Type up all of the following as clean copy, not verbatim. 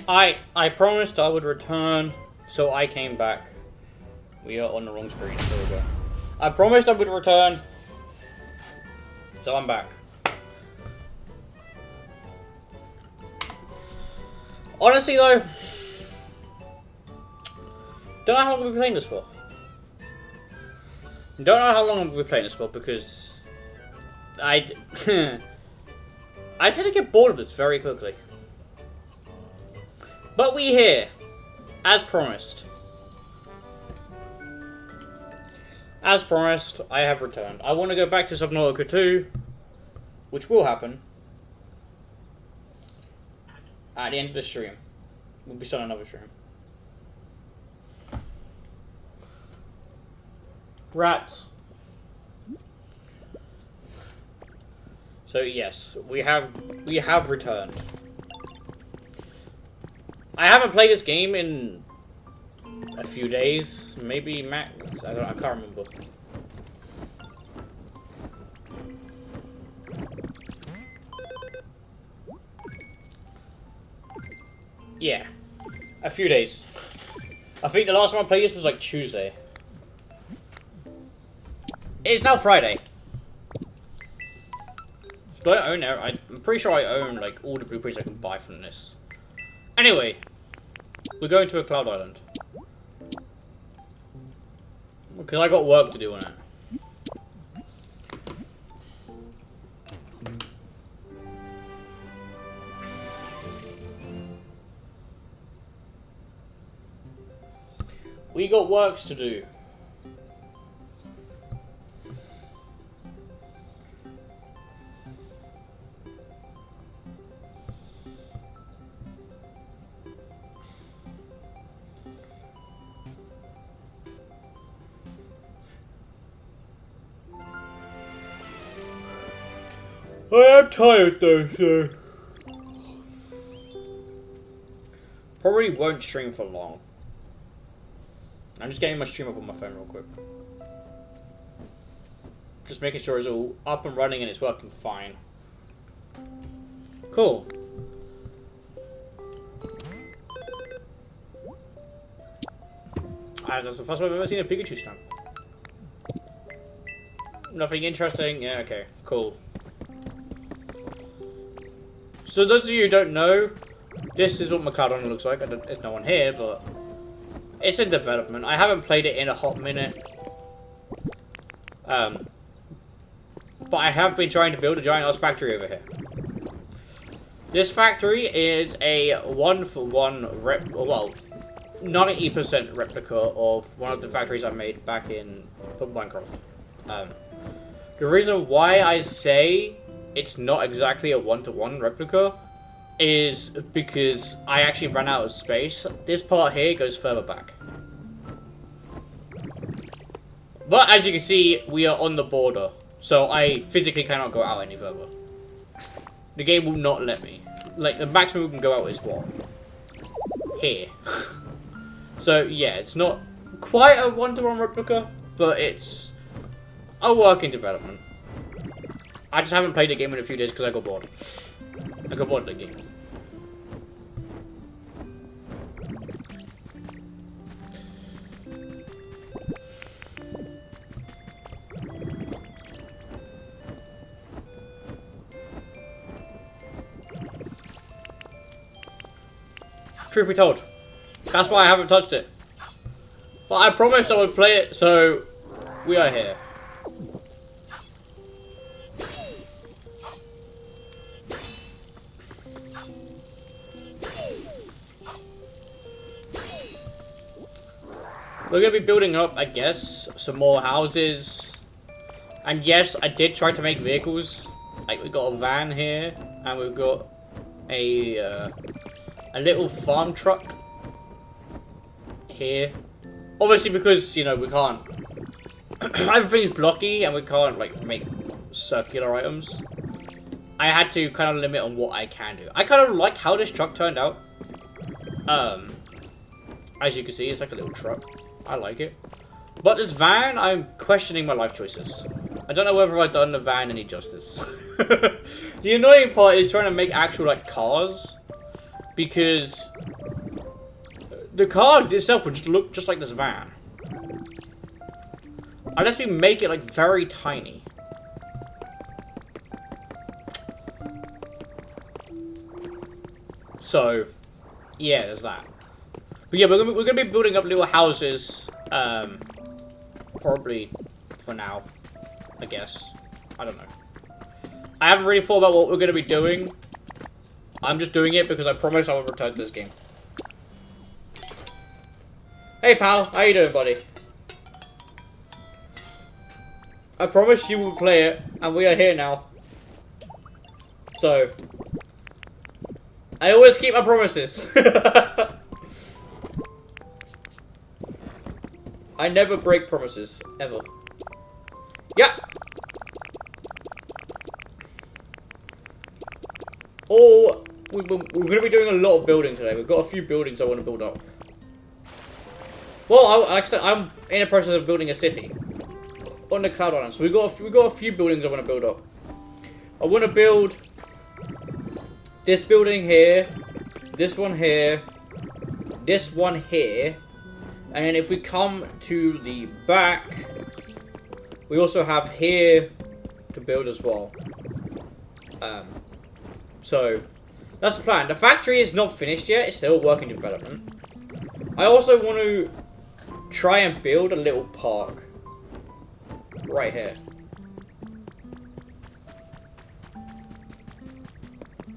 I promised I would return, so I came back. We are on the wrong screen. There we go. I promised I would return, so I'm back. Honestly though, don't know how long we'll be playing this for. Don't know how long we'll be playing this for because I tend to get bored of this very quickly. But we here, as promised. As promised, I have returned. I want to go back to Subnautica 2, which will happen at the end of the stream. We'll be starting another stream. Rats. So yes, we have returned. I haven't played this game in a few days, maybe max. I can't remember. Yeah, a few days. I think the last time I played this was like Tuesday. It's now Friday. Do I own it? I'm pretty sure I own like all the blueprints I can buy from this. Anyway, we're going to a cloud island. Because I got work to do on it. We got works to do. I am tired though, so probably won't stream for long. I'm just getting my stream up on my phone real quick. Just making sure it's all up and running and it's working fine. Cool. That's the first time I've ever seen a Pikachu stamp. Nothing interesting? Yeah, okay, cool. So those of you who don't know, this is what Macadon looks like. There's no one here, but it's in development. I haven't played it in a hot minute. But I have been trying to build a giant ass factory over here. This factory is a 1-for-1 well, 90% replica of one of the factories I made back in Minecraft. The reason why I say it's not exactly a 1-to-1 replica is because I actually ran out of space. This part here goes further back. But as you can see, we are on the border, so I physically cannot go out any further. The game will not let me. Like, the maximum we can go out is what? Here. So yeah, it's not quite a 1-to-1 replica, but it's a work in development. I just haven't played the game in a few days because I got bored. I got bored of the game. Truth be told, that's why I haven't touched it. But I promised I would play it, so we are here. We're going to be building up, I guess, some more houses. And yes, I did try to make vehicles. Like, we got a van here, and we've got a little farm truck here. Obviously, because, you know, we can't... everything's blocky, and we can't, like, make circular items. I had to kind of limit on what I can do. I kind of like how this truck turned out. As you can see, it's like a little truck. I like it. But this van, I'm questioning my life choices. I don't know whether I've done the van any justice. The annoying part is trying to make actual, like, cars. Because the car itself would just look just like this van. Unless we make it like very tiny. So, yeah, there's that. But yeah, we're gonna be building up little houses, probably for now, I guess. I don't know. I haven't really thought about what we're gonna be doing. I'm just doing it because I promised I would return to this game. Hey pal, how you doing, buddy? I promised you would play it, and we are here now. So, I always keep my promises. I never break promises, ever. Yeah. Oh, we're going to be doing a lot of building today. We've got a few buildings I want to build up. Well, I'm in the process of building a city on the Cloud Island. So we got a few buildings I want to build up. I want to build this building here, this one here, this one here, and then if we come to the back, we also have here to build as well. So that's the plan. The factory is not finished yet; it's still a work in development. I also want to try and build a little park right here.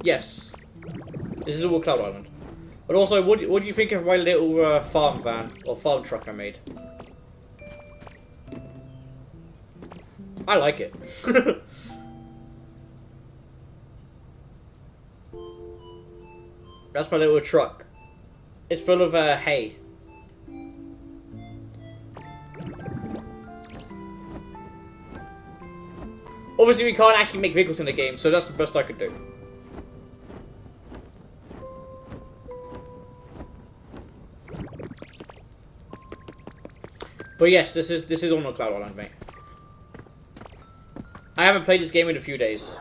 Yes, this is all Cloud Island. But also, what do you think of my little farm van or farm truck I made? I like it. That's my little truck. It's full of hay. Obviously, we can't actually make vehicles in the game, so that's the best I could do. But yes, this is on the Cloud Island, mate. I haven't played this game in a few days.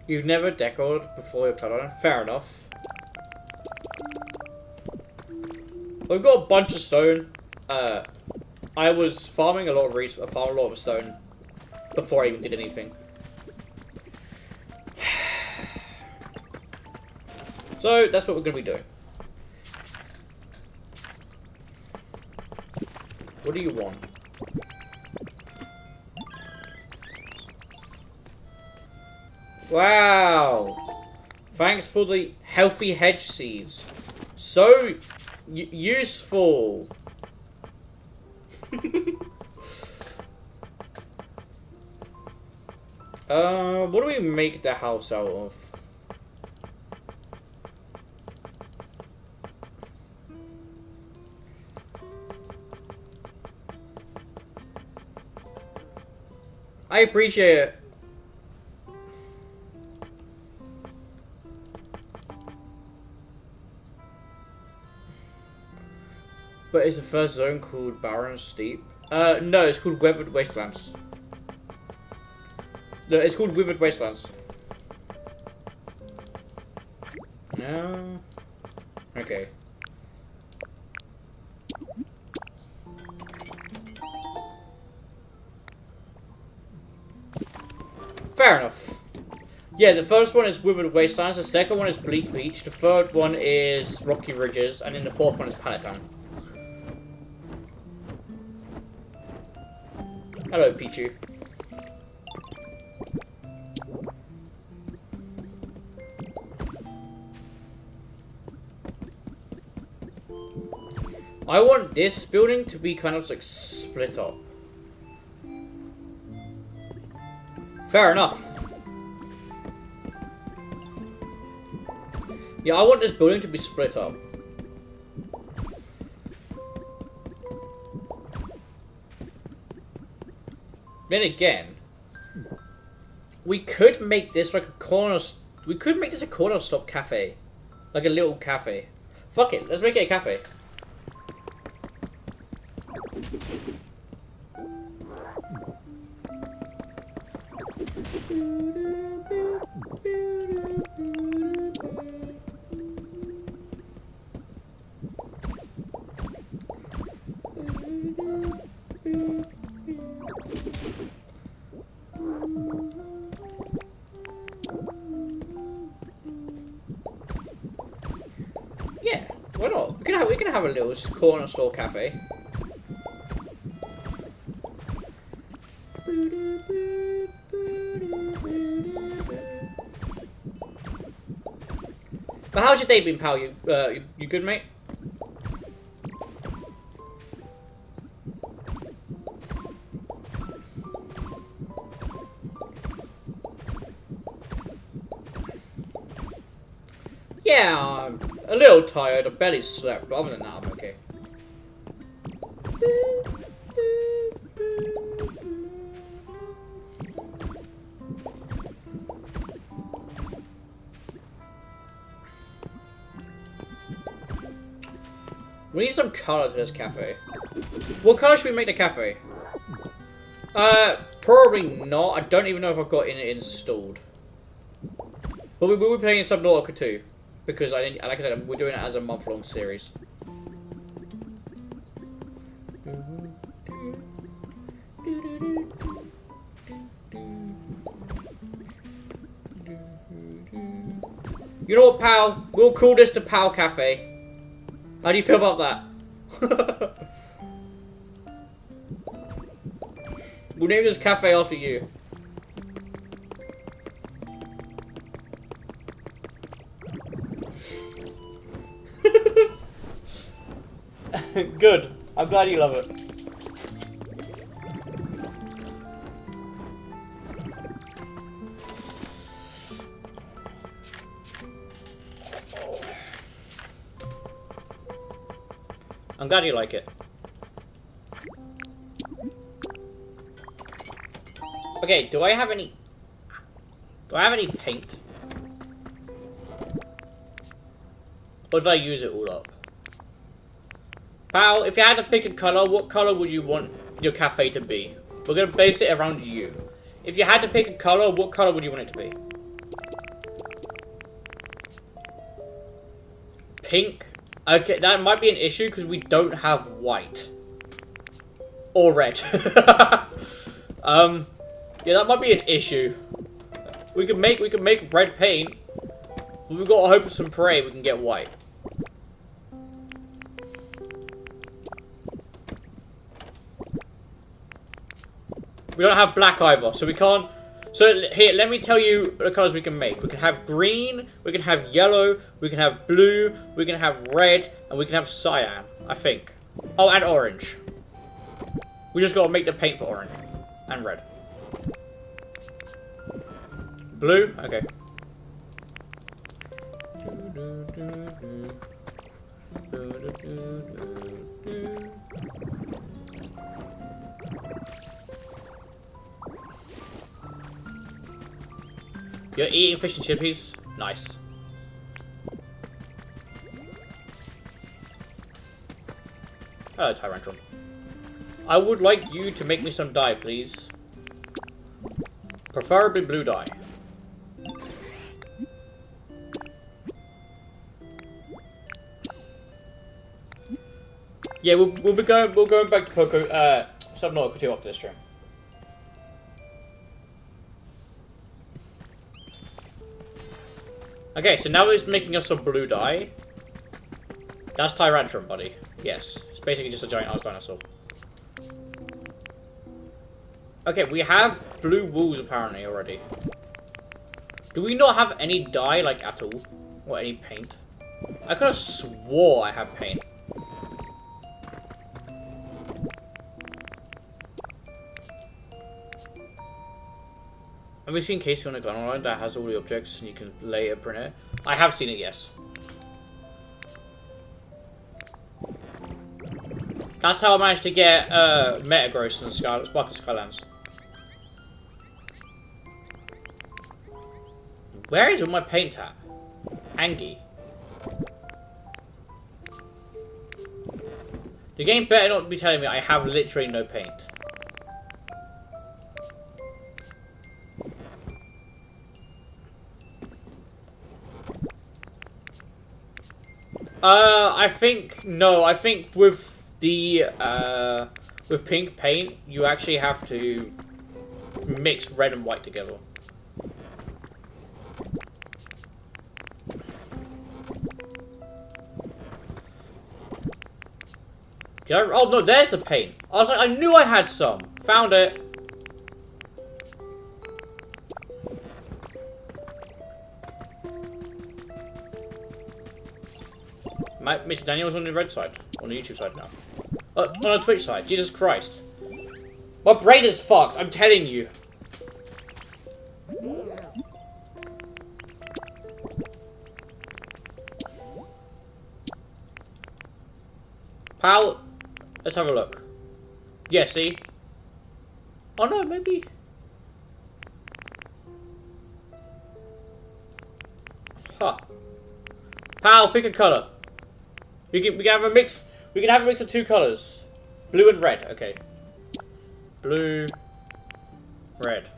You've never decorated before your Cloud Island? Fair enough. We've got a bunch of stone. I was farming a lot of stone before I even did anything. So that's what we're gonna be doing. What do you want? Wow! Thanks for the healthy hedge seeds. So useful. What do we make the house out of? I appreciate it. But is the first zone called Barren Steep? No, it's called Withered Wastelands. No, it's called Withered Wastelands. No. Okay. Fair enough. Yeah, the first one is Withered Wastelands, the second one is Bleak Beach, the third one is Rocky Ridges, and then the fourth one is Pallet Town. Hello, Pichu. I want this building to be kind of like split up. Fair enough. Yeah, I want this building to be split up. Then again, we could make this like a corner. We could make this a corner stop cafe, like a little cafe. Fuck it, let's make it a cafe. Yeah, why not? We can have a little corner store cafe. But how's your day been, pal? You good, mate? Yeah, I'm a little tired. I barely slept, but other than that, I'm okay. We need some color to this cafe. What color should we make the cafe? Probably not. I don't even know if I've got it installed. But we will be playing Subnautica 2. Because, like I said, we're doing it as a month-long series. You know what, pal? We'll call this the Pal Cafe. How do you feel about that? We'll name this cafe after you. Good. I'm glad you love it. I'm glad you like it. Okay, do I have any paint? Or did I use it all up? Pal, if you had to pick a color, what color would you want your cafe to be? We're gonna base it around you. If you had to pick a color, what color would you want it to be? Pink? Okay, that might be an issue because we don't have white. Or red. Yeah, that might be an issue. We could make red paint, but we've got to hope for some pray we can get white. We don't have black either, so we can't. So here, let me tell you the colors we can make. We can have green, we can have yellow, we can have blue, we can have red, and we can have cyan, I think. Oh, and orange. We just gotta make the paint for orange and red. Blue? Okay. You're eating fish and chippies? Nice. Hello, Tyrantrum. I would like you to make me some dye, please. Preferably blue dye. Yeah, we'll going back to Subnautica 2 after this stream. Okay, so now it's making us some blue dye. That's Tyrantrum, buddy. Yes, it's basically just a giant ass dinosaur. Okay, we have blue walls apparently already. Do we not have any dye, like, at all? Or any paint? I could have swore I have paint. Have you seen Casey on a gun online that has all the objects and you can later print it? I have seen it, yes. That's how I managed to get Metagross and Spark of Skylands. Where is all my paint at? Angie. The game better not be telling me I have literally no paint. I think no. I think with the with pink paint, you actually have to mix red and white together. Oh no, there's the paint. I was like, I knew I had some. Found it. Mr. Daniel's on the red side, on the YouTube side now. On the Twitch side. Jesus Christ. My brain is fucked, I'm telling you. Pal, let's have a look. Yeah, see? Oh no, maybe. Huh. Pal, pick a color. We can have a mix. We can have a mix of two colors, blue and red. Okay. Blue, red.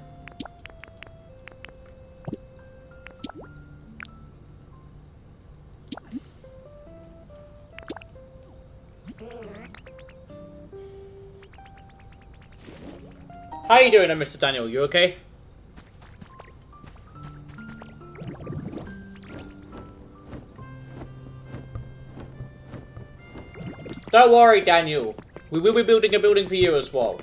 How you doing, Mr. Daniel? You okay? Don't worry, Daniel. We will be building a building for you as well.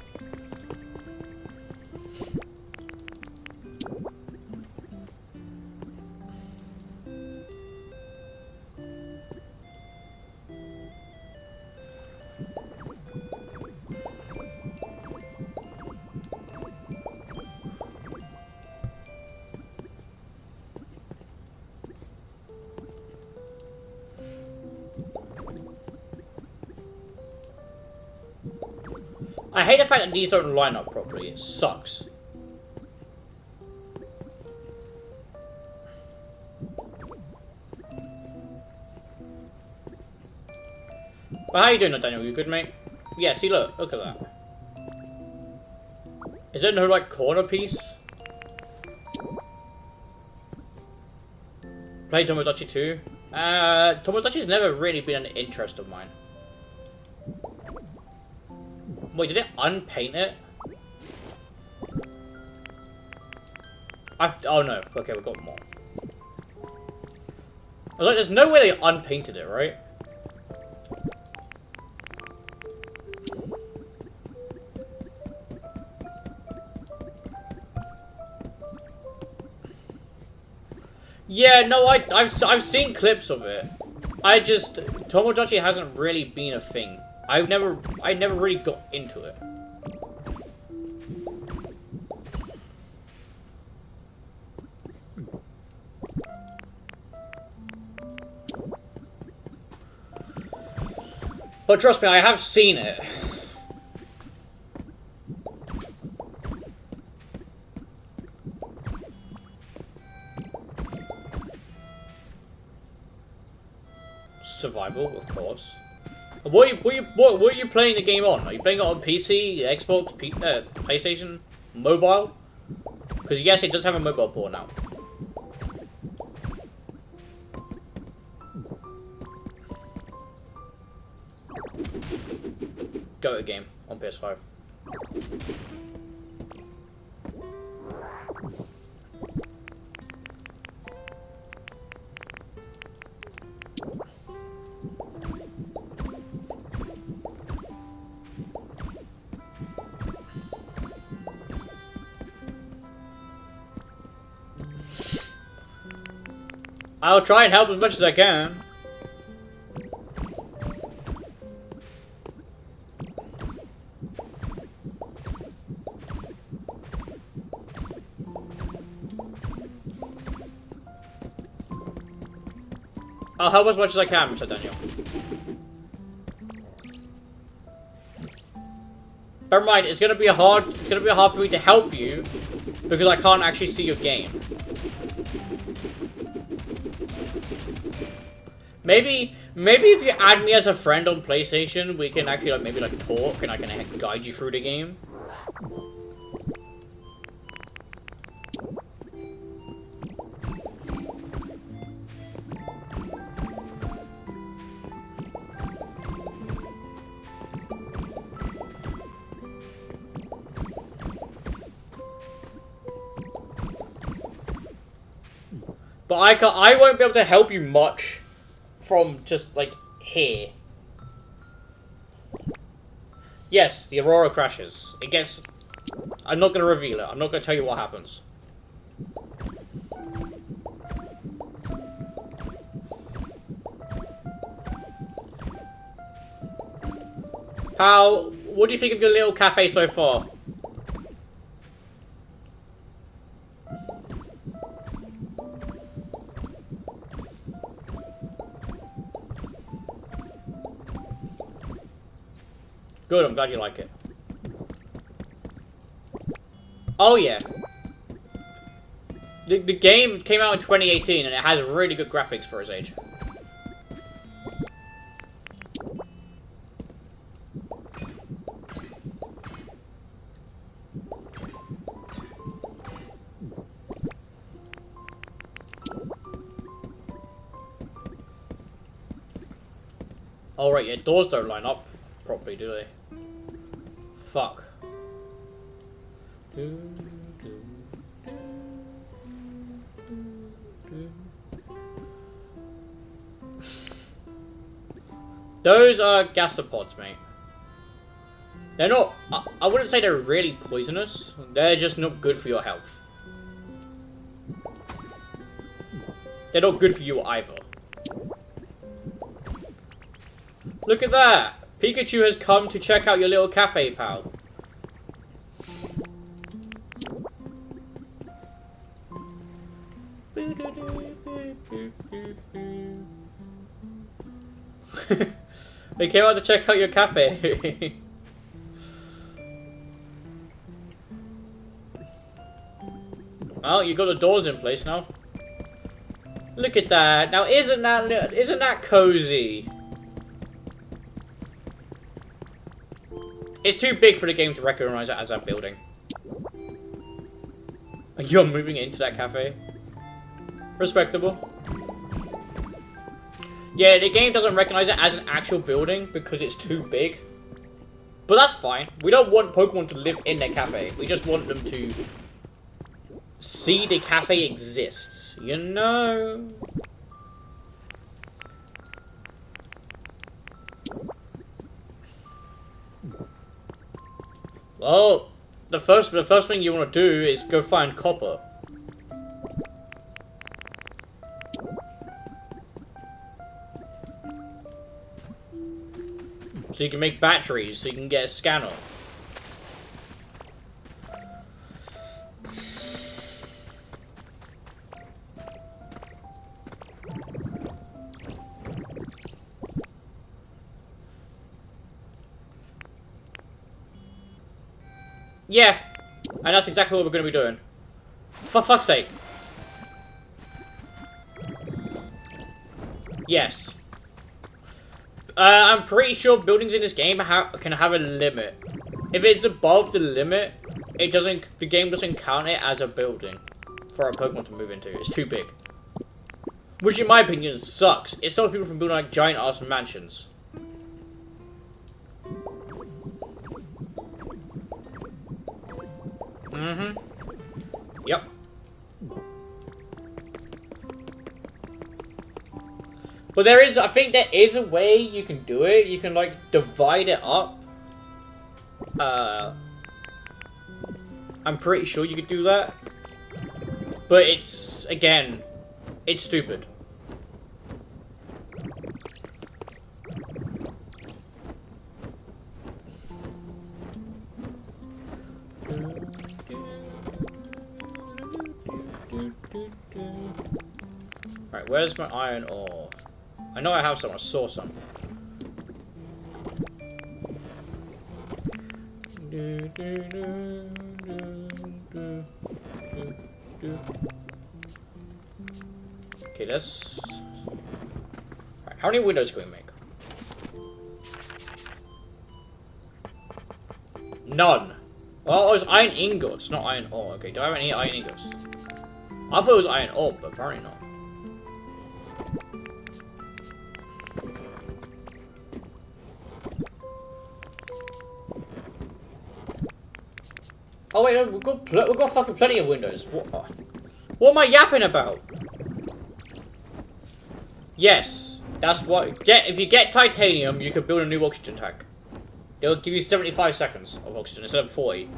I hate the fact that these don't line up properly. It sucks. But how you doing, Daniel? You good, mate? Yeah, see, look at that. Is there no, like, corner piece? Play Tomodachi 2? Tomodachi's never really been an interest of mine. Wait, did it unpaint it? Oh no, okay, we've got more. I was like, there's no way they unpainted it, right? Yeah, no, I've seen clips of it. Tomodachi hasn't really been a thing. I never really got into it. But trust me, I have seen it. Survival, of course. What are you playing the game on? Are you playing it on PC, Xbox, PlayStation, mobile? Because yes, it does have a mobile port now. Go to game on PS5. I'll try and help as much as I can. I'll help as much as I can, Mr. Daniel. Never mind, it's gonna be hard for me to help you because I can't actually see your game. Maybe if you add me as a friend on PlayStation, we can actually maybe talk and I can guide you through the game. But I won't be able to help you much from just, like, here. Yes, the Aurora crashes. It gets... I'm not going to reveal it. I'm not going to tell you what happens. Pal, what do you think of your little cafe so far? Good, I'm glad you like it. Oh yeah. The game came out in 2018 and it has really good graphics for its age. Oh right, yeah, doors don't line up properly, do they? Fuck. Those are gasopods, mate. They're not... I wouldn't say they're really poisonous. They're just not good for your health. They're not good for you either. Look at that! Pikachu has come to check out your little cafe, pal. They came out to check out your cafe. Well, you got the doors in place now. Look at that. Now, isn't that cozy? It's too big for the game to recognize it as a building. You're moving into that cafe. Respectable. Yeah, the game doesn't recognize it as an actual building because it's too big. But that's fine. We don't want Pokemon to live in their cafe. We just want them to see the cafe exists. You know? Well, the first thing you want to do is go find copper. So you can make batteries, so you can get a scanner. Yeah, and that's exactly what we're going to be doing. For fuck's sake. Yes. I'm pretty sure buildings in this game can have a limit. If it's above the limit, the game doesn't count it as a building for a Pokemon to move into. It's too big. Which in my opinion sucks. It stops people from building like giant ass mansions. Mm-hmm. Yep. But I think there is a way you can do it. You can, like, divide it up. I'm pretty sure you could do that. But it's, again, it's stupid. Right, where's my iron ore? I know I have some. I saw some. Okay, let's... Right, how many windows can we make? None. Well, it was iron ingots, not iron ore. Okay, do I have any iron ingots? I thought it was iron ore, but apparently not. Oh wait, no, we've got fucking plenty of windows. What am I yapping about? Yes, that's what. If you get titanium, you can build a new oxygen tank. It'll give you 75 seconds of oxygen instead of 40.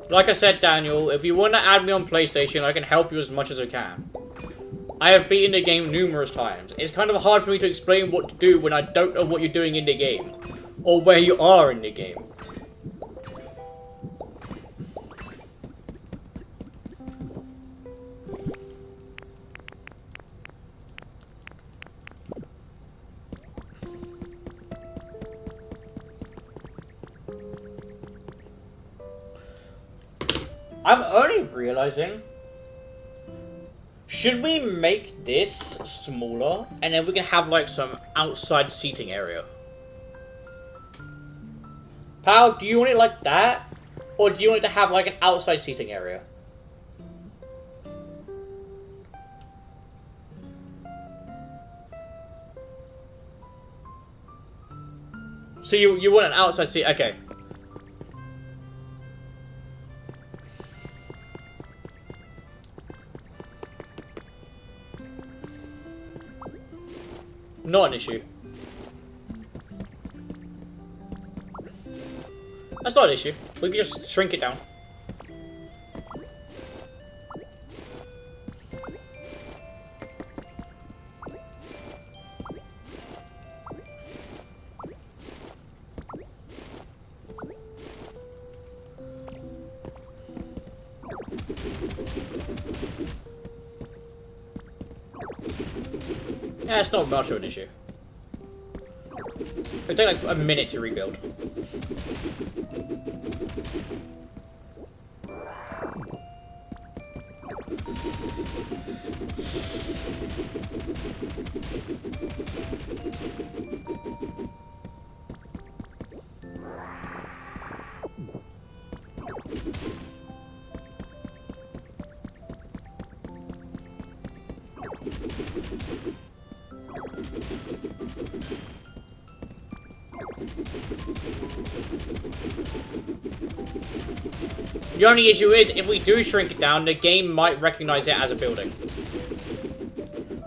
Like I said, Daniel, if you want to add me on PlayStation, I can help you as much as I can. I have beaten the game numerous times. It's kind of hard for me to explain what to do when I don't know what you're doing in the game. Or where you are in the game. I'm only realizing, should we make this smaller and then we can have like some outside seating area? Pal, do you want it like that? Or do you want it to have like an outside seating area? So you want an outside seat? Okay. Not an issue. That's not an issue. We can just shrink it down. Yeah, it's not much of an issue. It'll take like a minute to rebuild. The only issue is, if we do shrink it down, the game might recognize it as a building.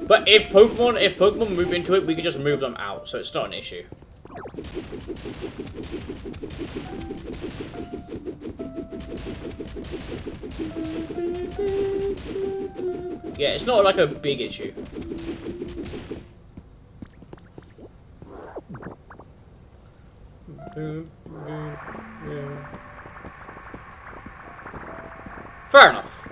But if Pokemon move into it, we can just move them out, so it's not an issue. Yeah, it's not like a big issue. Fair enough.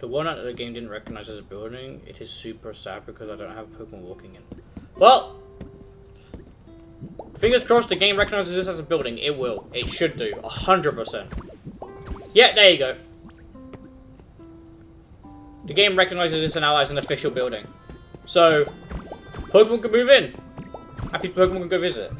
The one that the game didn't recognize as a building, it is super sad because I don't have Pokemon walking in. Well, fingers crossed the game recognizes this as a building. It will. It should do. 100%. Yeah, there you go. The game recognizes this now as an official building. So, Pokemon can move in. Happy Pokemon can go visit.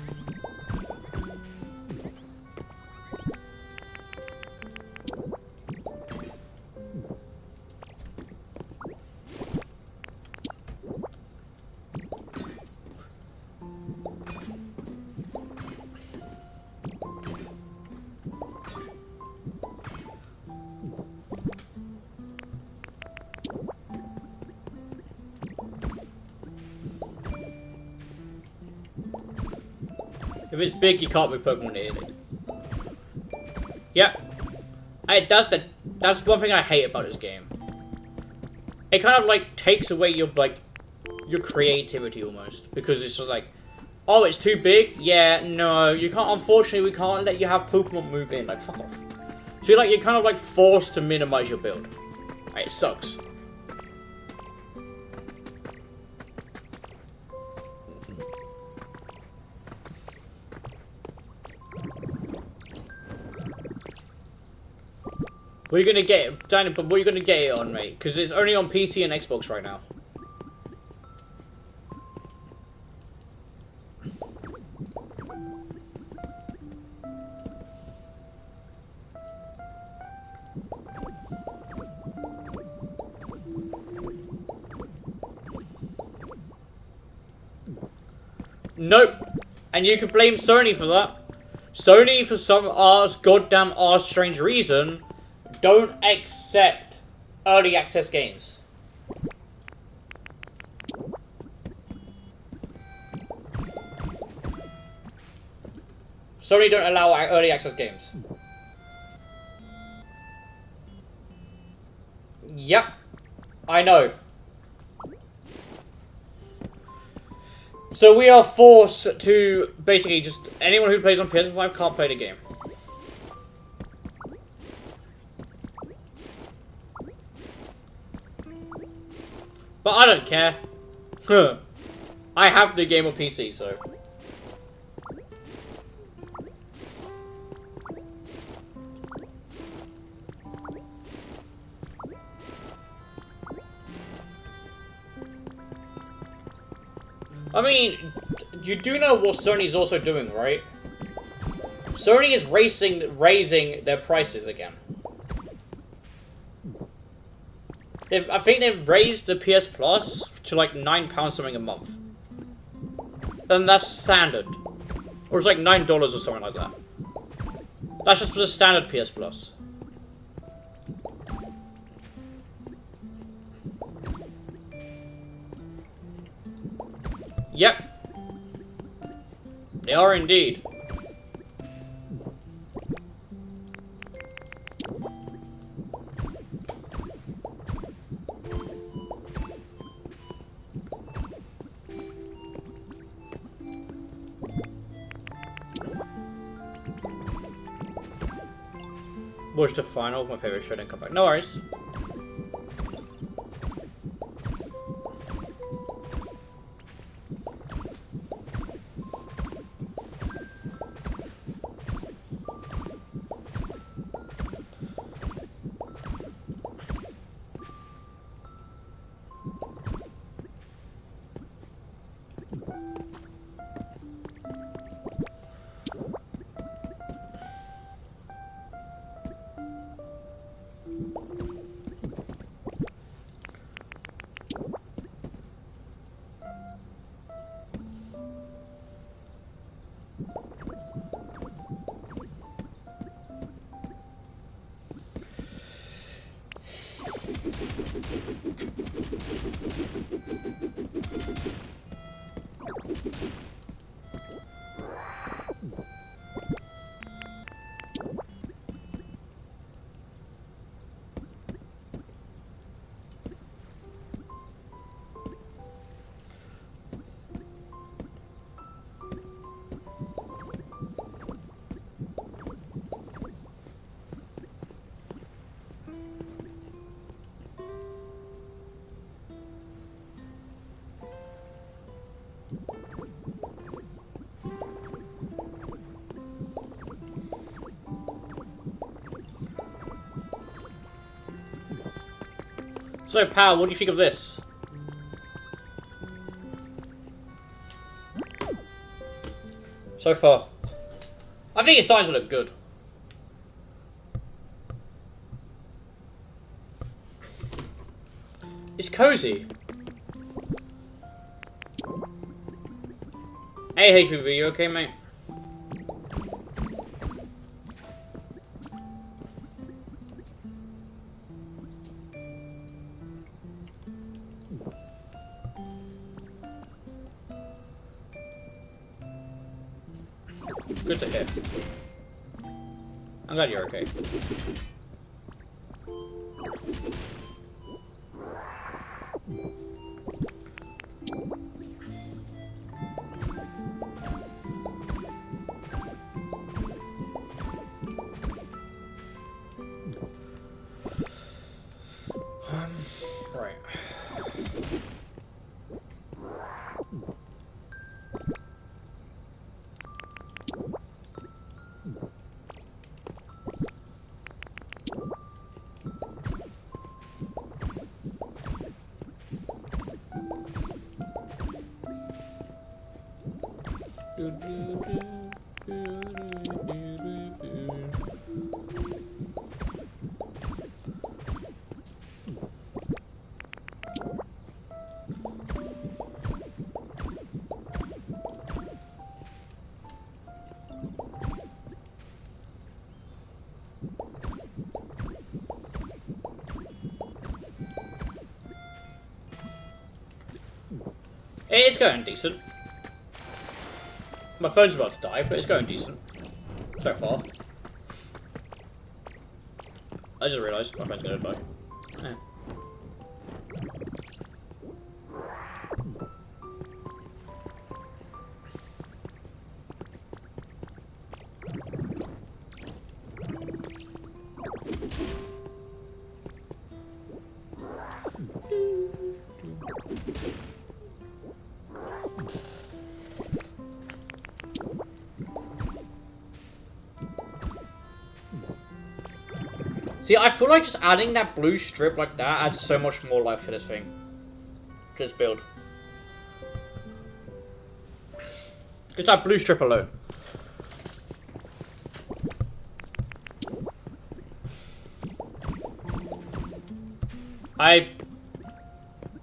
If it's big, you can't move Pokemon in it. Yeah. That's one thing I hate about this game. It kind of like takes away your creativity almost, because it's just like, oh, it's too big. Yeah, no, you can't. Unfortunately, we can't let you have Pokemon move in. Like, fuck off. So you're kind of like forced to minimize your build. It sucks. What are you gonna get, Daniel? But what are you gonna get it on, mate? Because it's only on PC and Xbox right now. Nope. And you could blame Sony for that. Sony, for some goddamn arse strange reason, don't accept early access games. Sony don't allow early access games. Yep. I know. So we are forced to basically just anyone who plays on PS5 can't play the game. But I don't care. Huh. I have the game on PC, so. I mean, you do know what Sony's also doing, right? Sony is raising their prices again. I think they've raised the PS Plus to like £9 something a month. And that's standard. Or it's like $9 or something like that. That's just for the standard PS Plus. Yep. They are indeed. Watch the final, my favorite show, then come back. No worries. So, pal, what do you think of this? So far. I think it's starting to look good. It's cozy. Hey, HBB, you okay, mate? Good to hear. I'm glad you're okay. Right. It's going decent. My phone's about to die, but it's going decent. So far. I just realised my phone's going to die. Eh. See, I feel like just adding that blue strip like that adds so much more life to this thing. To this build. Just that blue strip alone. I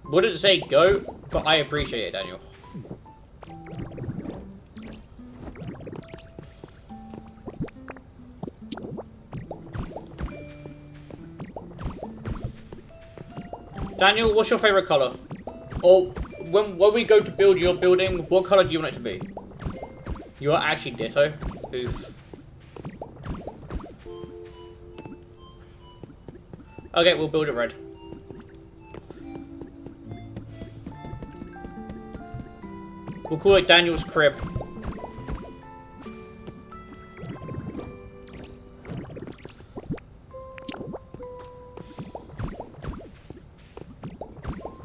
wouldn't say go, but I appreciate it, Daniel. Daniel, what's your favourite colour? Or when we go to build your building, what colour do you want it to be? You are actually ditto. Oof. Okay, we'll build it red. We'll call it Daniel's crib.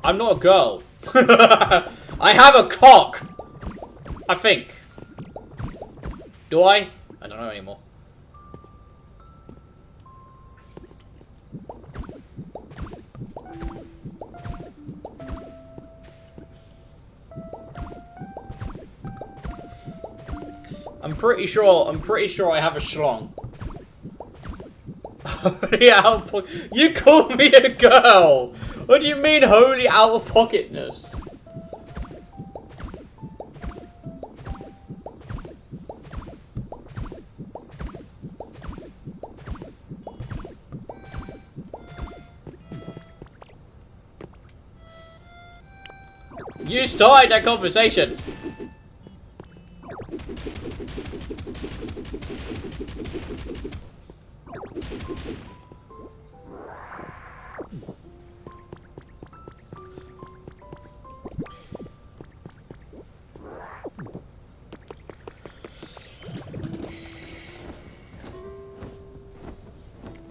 I'm not a girl. I have a cock. I think. Do I? I don't know anymore. I'm pretty sure I have a schlong. Yeah, you call me a girl. What do you mean, holy out of pocketness? You started that conversation.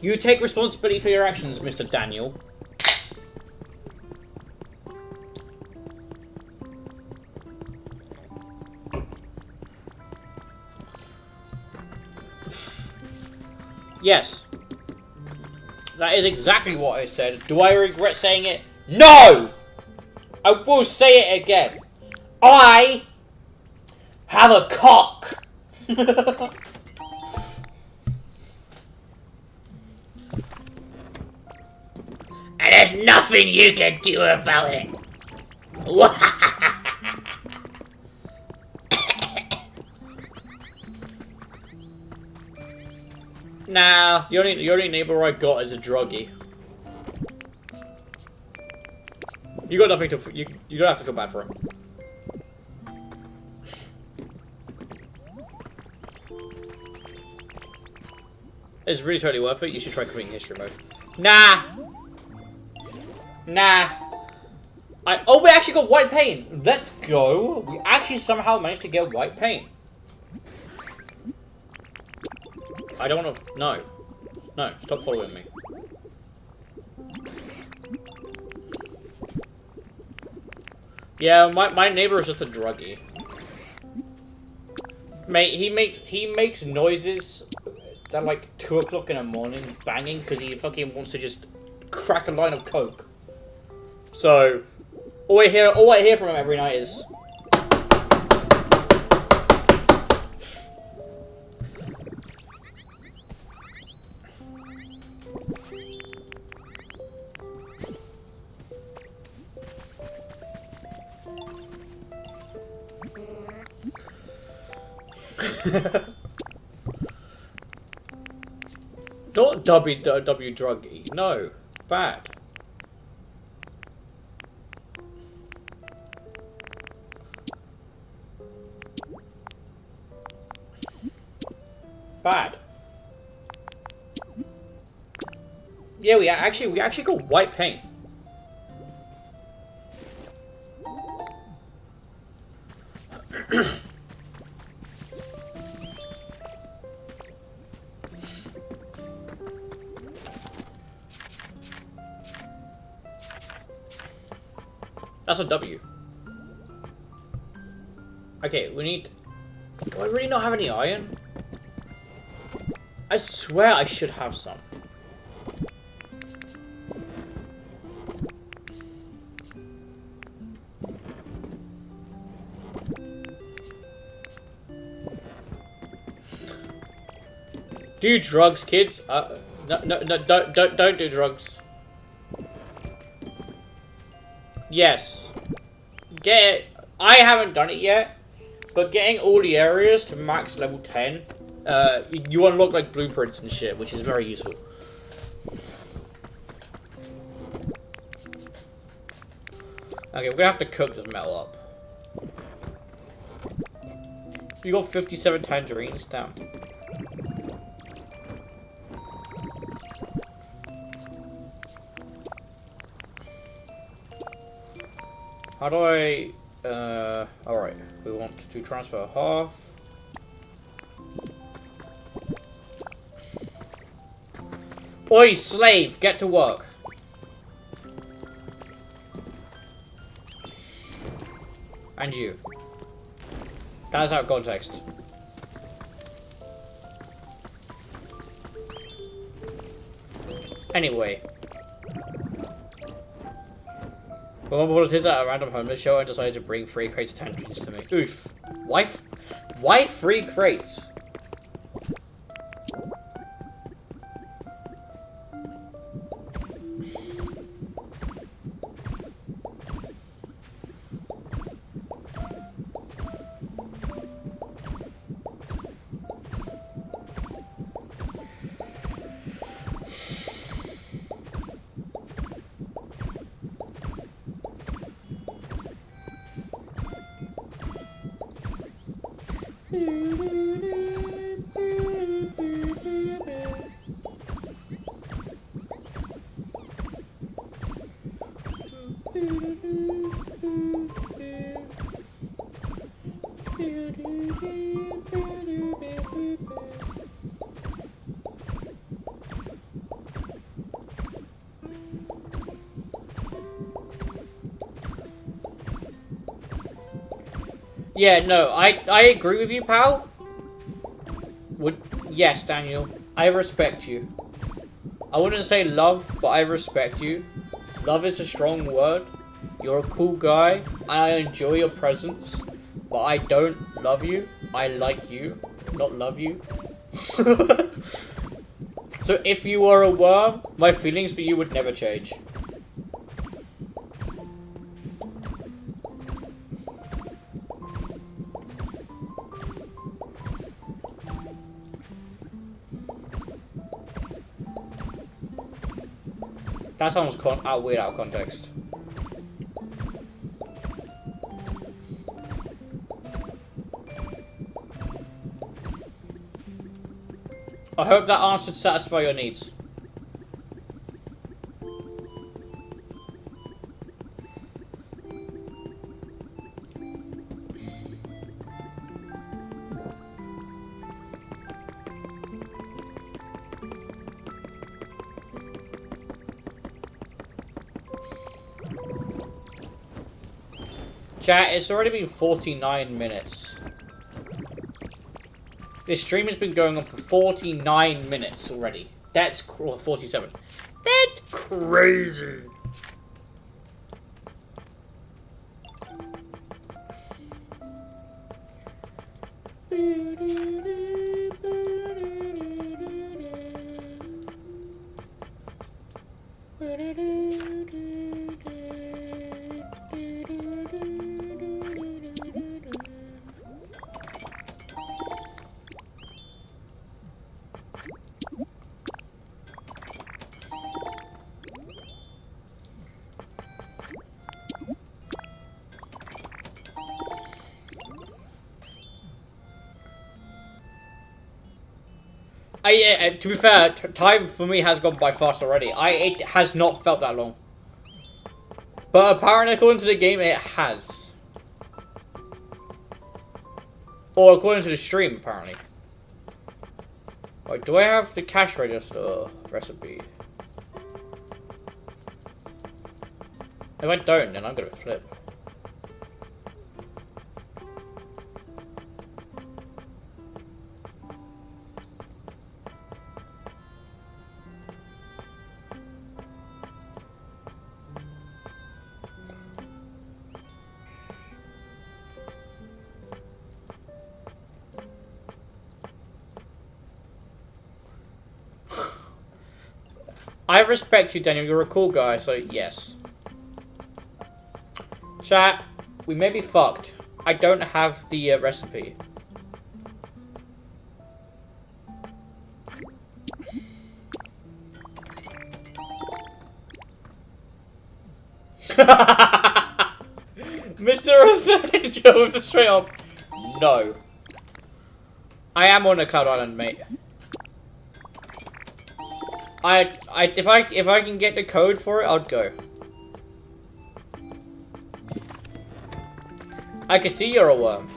You take responsibility for your actions, Mr. Daniel. Yes. That is exactly what I said. Do I regret saying it? No! I will say it again. I have a cock. And there's nothing you can do about it. Nah, the only neighbor I got is a druggie. You got nothing to you don't have to feel bad for him. It's really totally worth it. You should try completing history mode. Nah. Nah. Oh, we actually got white paint. Let's go. We actually somehow managed to get white paint. I don't want to... No. No, stop following me. Yeah, my neighbor is just a druggie. Mate, he makes noises at like 2 o'clock in the morning, banging, because he fucking wants to just crack a line of coke. So, all I hear from him every night is... Not W druggy. No. Bad. Bad. Yeah, we actually got white paint. That's a W. Okay, we need... Do I really not have any iron? I swear I should have some. Do drugs, kids. No, don't do drugs. Yes. I haven't done it yet, but getting all the areas to max level 10, you unlock like blueprints and shit, which is very useful. Okay, we're gonna have to cook this metal up. You got 57 tangerines, damn. How do I, alright, we want to transfer half. Oi, slave, get to work. And you. That's out of context. Anyway. My mum volunteers at a random homeless shelter and decided to bring 3 crates of tangerines to me. Oof. Why 3 crates? Yeah, no, I agree with you, pal. Yes, Daniel, I respect you. I wouldn't say love, but I respect you. Love is a strong word. You're a cool guy, and I enjoy your presence, but I don't love you. I like you, not love you. So if you were a worm, my feelings for you would never change. That sounds weird out of context. I hope that answer satisfy your needs. Chat, it's already been 49 minutes. This stream has been going on for 49 minutes already. That's 47. That's crazy. To be fair, time for me has gone by fast already. It has not felt that long. But apparently, according to the game, it has. Or according to the stream, apparently. Right, do I have the cash register recipe? If I don't, then I'm gonna flip. I respect you, Daniel. You're a cool guy, so yes. Chat, we may be fucked. I don't have the recipe. Mr. Avenger with the straight up. No. I am on a Cloud Island, mate. If I can get the code for it, I'd go. I can see you're a worm.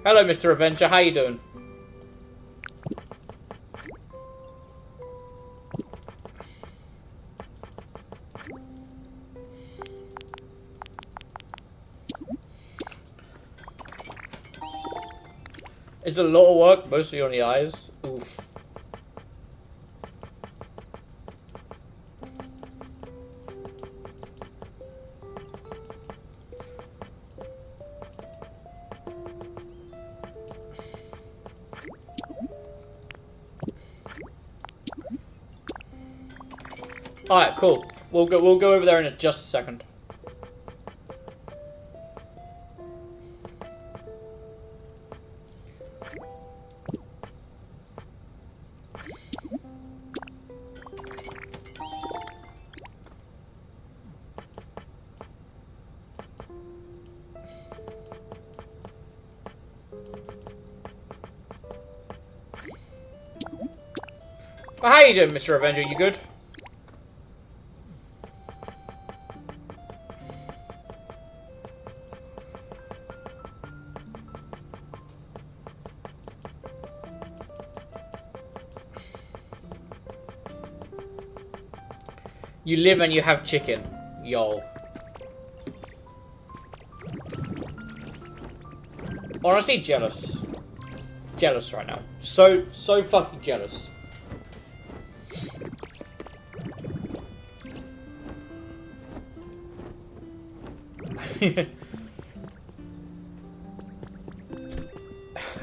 Hello, Mr. Avenger. How you doing? It's a lot of work, mostly on the eyes. Oof. Alright, cool. We'll go over there in just a second. Well, how you doing, Mr. Avenger? You good? You live and you have chicken. Yo. Honestly, jealous. Jealous right now. So fucking jealous.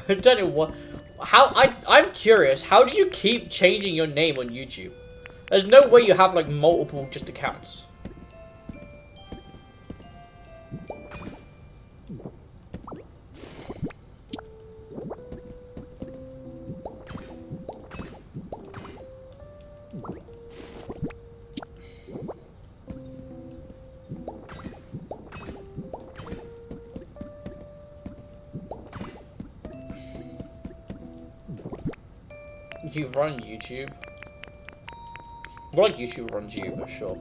I don't know what. I'm curious. How did you keep changing your name on YouTube? There's no way you have like multiple just accounts. You run YouTube. Well, like YouTube runs you, but sure.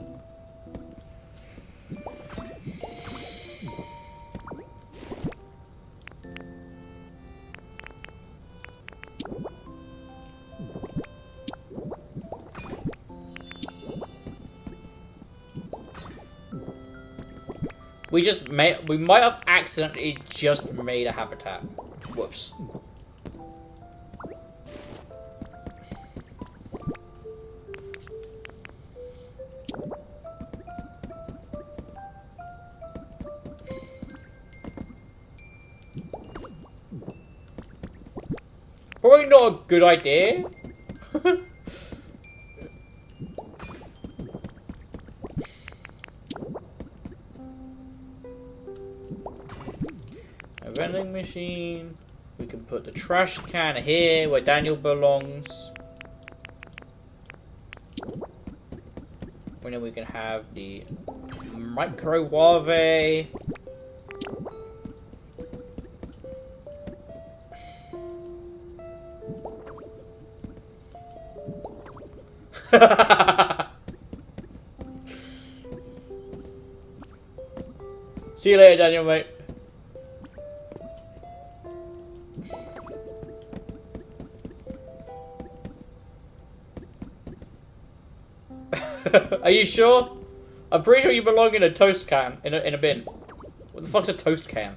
We might have accidentally just made a habitat. Whoops. Probably not a good idea. A vending machine. We can put the trash can here where Daniel belongs. And then we can have the microwave. See you later, Daniel, mate. Are you sure? I'm pretty sure you belong in a toast can, in a bin. What the fuck's a toast can?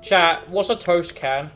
Chat, what's a toast can?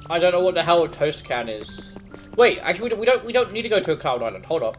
I don't know what the hell a toast can is. Wait, actually, we don't need to go to a cloud island. Hold up.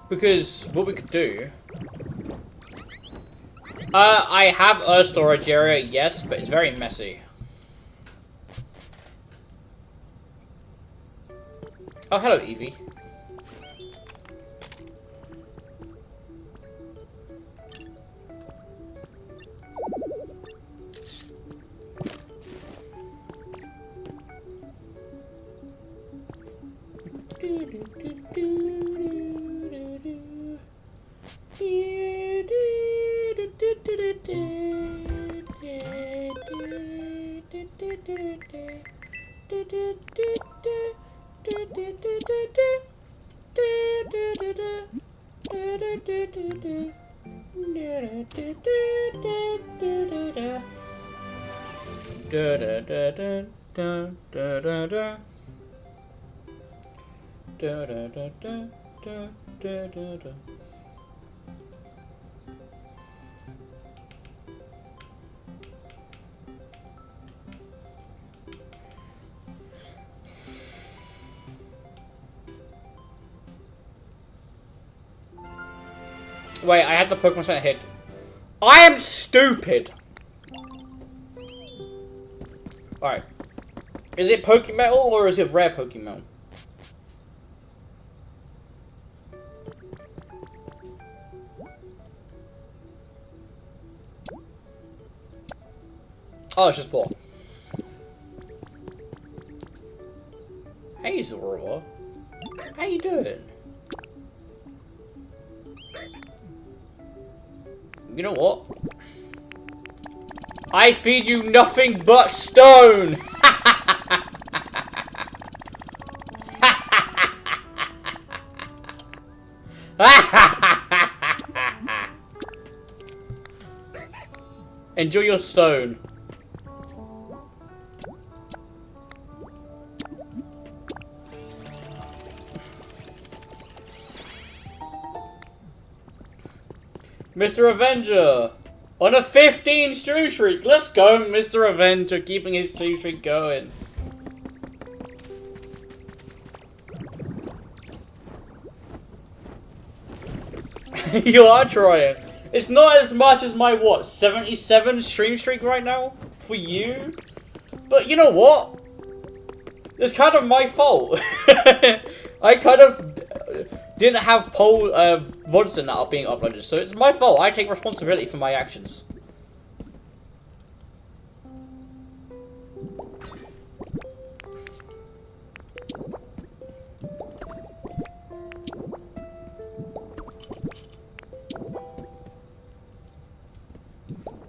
Because what we could do... I have a storage area, yes, but it's very messy. Oh, hello, Evie. Wait, I had the Pokemon Center hit. I am stupid! Alright. Is it Pokemetal or is it rare Pokemon? Oh, it's just 4. Hey, Zora. How you doing? You know what? I feed you nothing but stone! Enjoy your stone. Mr. Avenger! On a 15 stream streak! Let's go, Mr. Avenger, keeping his stream streak going. You are trying. It's not as much as my, what, 77 stream streak right now? For you? But you know what? It's kind of my fault. I kind of didn't have poll VODs that are being uploaded, so it's my fault. I take responsibility for my actions.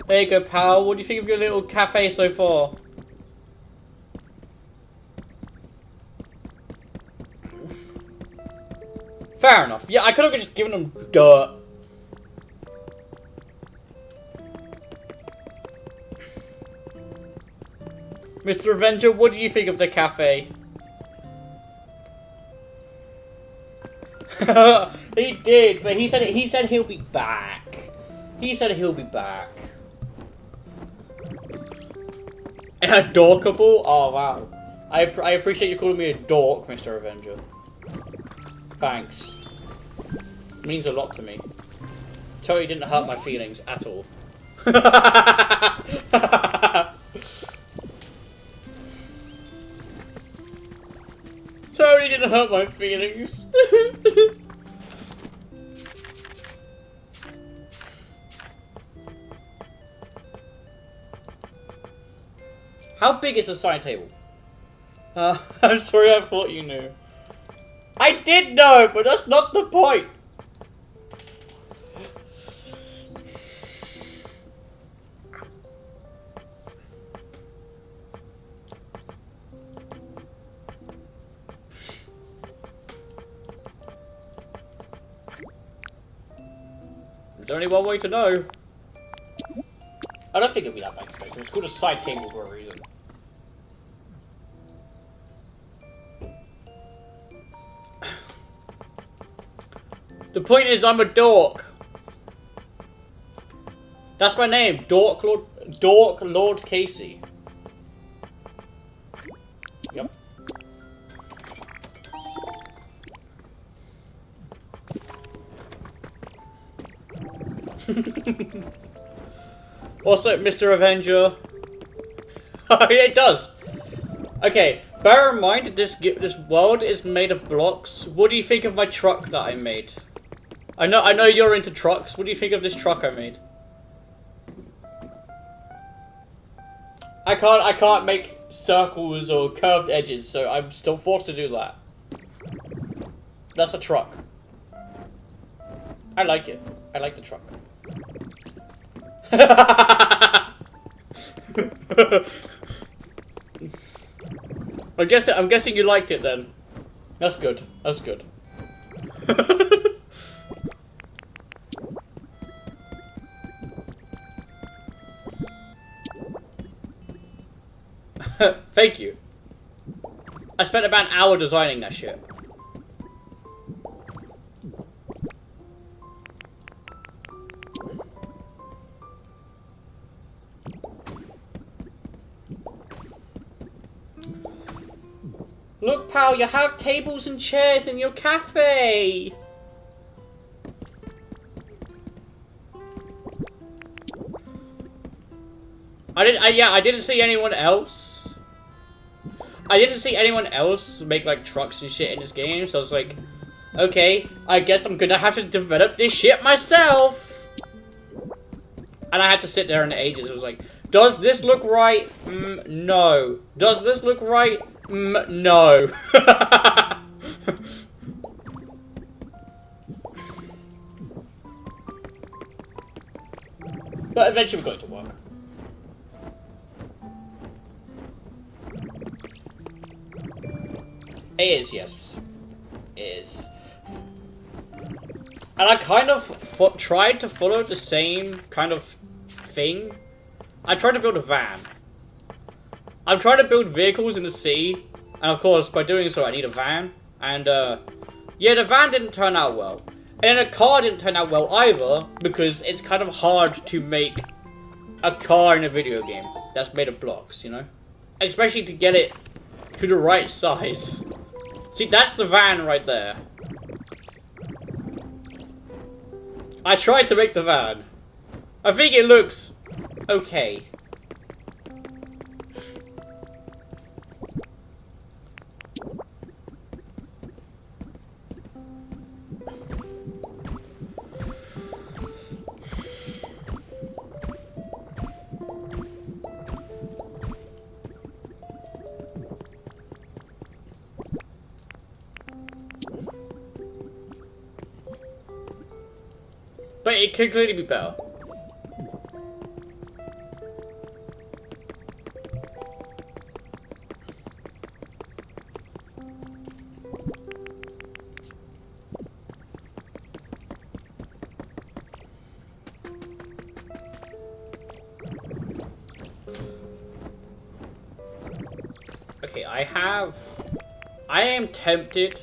There you go, pal. What do you think of your little cafe so far? Fair enough. Yeah, I could have just given them dirt. Mr. Avenger, what do you think of the cafe? He did, but he said he'll be back. He said he'll be back. Adorkable? Oh wow. I appreciate you calling me a dork, Mr. Avenger. Thanks. It means a lot to me. Totally didn't hurt my feelings at all. Totally didn't hurt my feelings. How big is the side table? I'm sorry, I thought you knew. I did know, but that's not the point. There's only one way to know. I don't think it'll be that big space. It's called a side table for a reason. The point is, I'm a dork. That's my name, Dork Lord Casey. Yep. Also, Mr. Avenger. It does. Okay, bear in mind this world is made of blocks. What do you think of my truck that I made? I know you're into trucks. What do you think of this truck I made? I can't make circles or curved edges, so I'm still forced to do that. That's a truck. I like it. I like the truck. I'm guessing you liked it then. That's good. That's good. Thank you. I spent about an hour designing that shit. Look, pal, you have tables and chairs in your cafe. I didn't see anyone else. I didn't see anyone else make like trucks and shit in this game, so I was like, okay, I guess I'm gonna have to develop this shit myself. And I had to sit there in ages. I was like, does this look right? No. Does this look right? No. But eventually we got it to work. It is, yes. It is. And I kind of tried to follow the same kind of thing. I tried to build a van. I'm trying to build vehicles in the city. And of course, by doing so, I need a van. And, yeah, the van didn't turn out well. And then a car didn't turn out well either, because it's kind of hard to make a car in a video game that's made of blocks, you know? Especially to get it to the right size. See, that's the van right there. I tried to make the van. I think it looks okay. But it could clearly be better. Okay, I am tempted.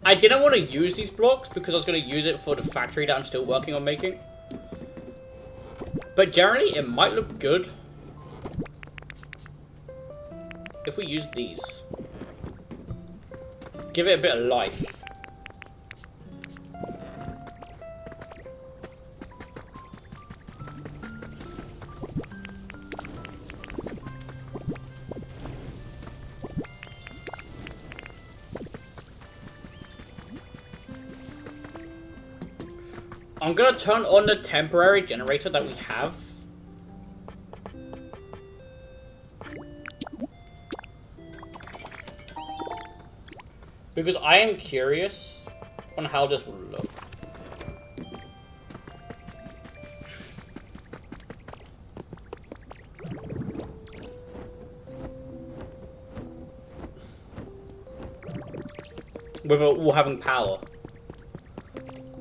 I didn't want to use these blocks because I was going to use it for the factory that I'm still working on making. But generally, it might look good if we use these. Give it a bit of life. I'm gonna turn on the temporary generator that we have. Because I am curious on how this will look. With it all having power.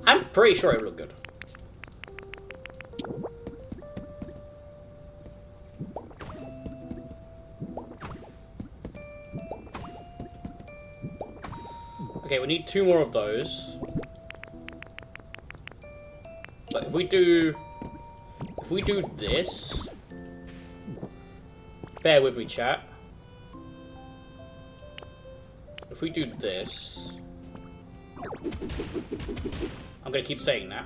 I'm pretty sure it will look good. Okay, we need 2 more of those. But if we do this, bear with me, chat. If we do this, I'm gonna keep saying that.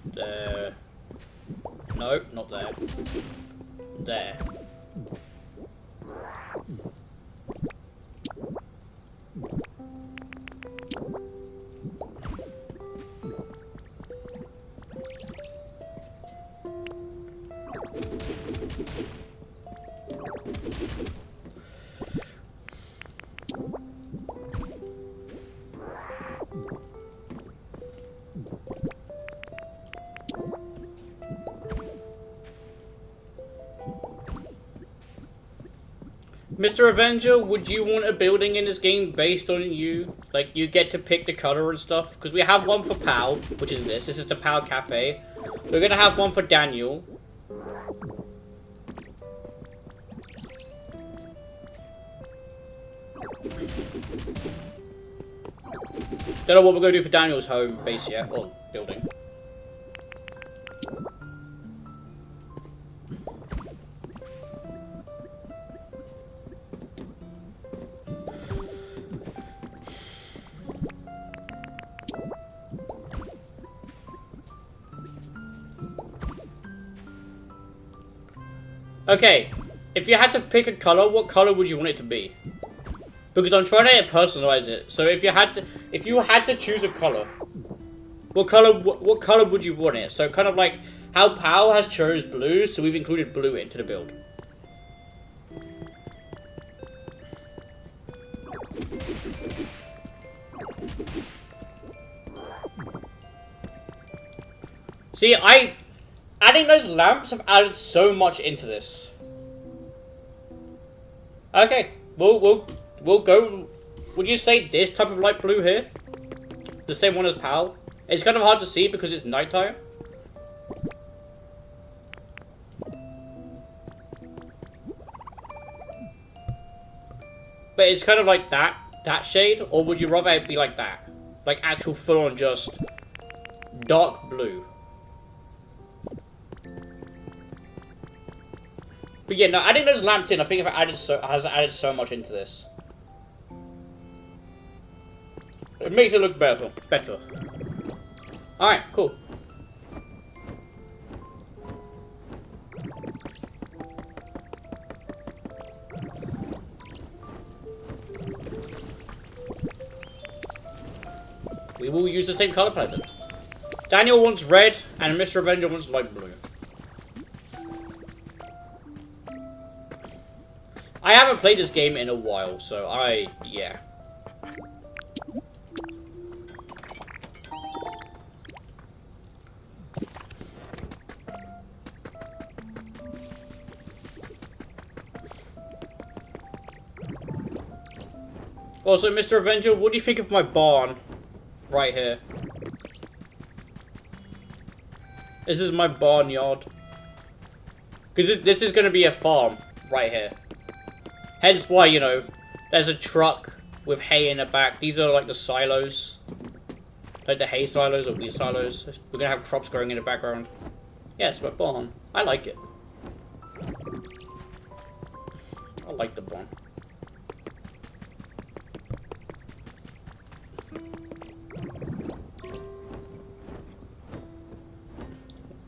There. Nope, not there. There. Mr. Avenger, would you want a building in this game based on you? Like, you get to pick the color and stuff? Because we have one for Pal, which is this. This is the Pal Cafe. We're going to have one for Daniel. Don't know what we're going to do for Daniel's home base yet, or building. Okay, if you had to pick a color, what color would you want it to be? Because I'm trying to personalize it. So if you had to choose a color, what color would you want it? So kind of like how Pal has chose blue, so we've included blue into the build. See, adding those lamps have added so much into this. Okay, we'll go. Would you say this type of light blue here? The same one as Pal? It's kind of hard to see because it's nighttime. But it's kind of like that shade, or would you rather it be like that? Like actual full on just dark blue. But yeah, no, adding those lamps in, I think has added so much into this. It makes it look better. Alright, cool. We will use the same color palette. Daniel wants red, and Mr. Avenger wants light blue. I haven't played this game in a while, so yeah. Also, Mr. Avenger, what do you think of my barn? Right here. This is my barnyard. Because this is going to be a farm. Right here. Hence why, you know, there's a truck with hay in the back. These are like the silos. Like the hay silos or wheat silos. We're going to have crops growing in the background. Yeah, it's my barn. I like it. I like the barn.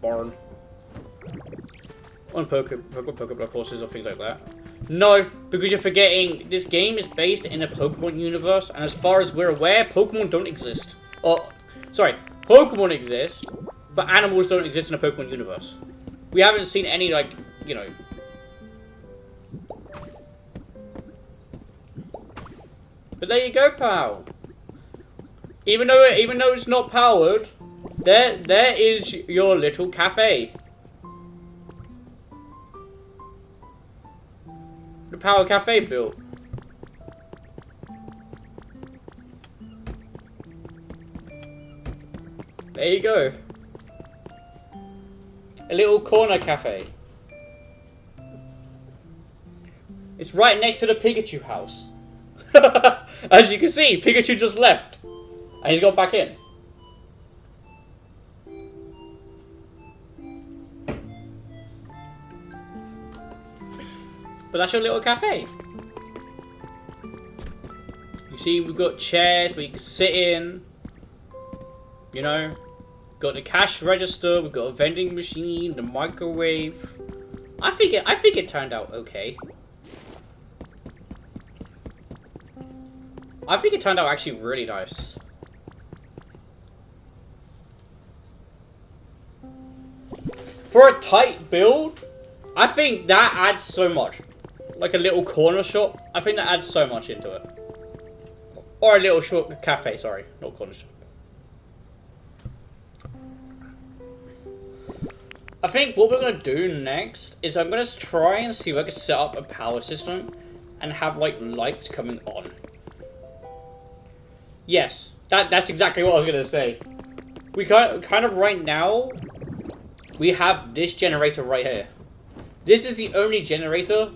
Barn. On Pokopia courses or things like that. No, because you're forgetting this game is based in a Pokemon universe, and as far as we're aware, Pokemon don't exist. Or, sorry, Pokemon exist, but animals don't exist in a Pokemon universe. We haven't seen any, like, you know. But there you go, pal. Even though it's not powered, there is your little cafe. The Power Cafe built. There you go. A little corner cafe. It's right next to the Pikachu house. As you can see, Pikachu just left. And he's gone back in. But that's your little cafe. You see, we've got chairs where you can sit in. You know, got the cash register. We've got a vending machine, the microwave. I think it turned out okay. I think it turned out actually really nice. For a tight build, I think that adds so much. Like a little corner shop, I think that adds so much into it. Or a little short cafe, sorry, not corner shop. I think what we're going to do next is I'm going to try and see if I can set up a power system and have like lights coming on. Yes, that's exactly what I was going to say. We kind of right now, we have this generator right here. This is the only generator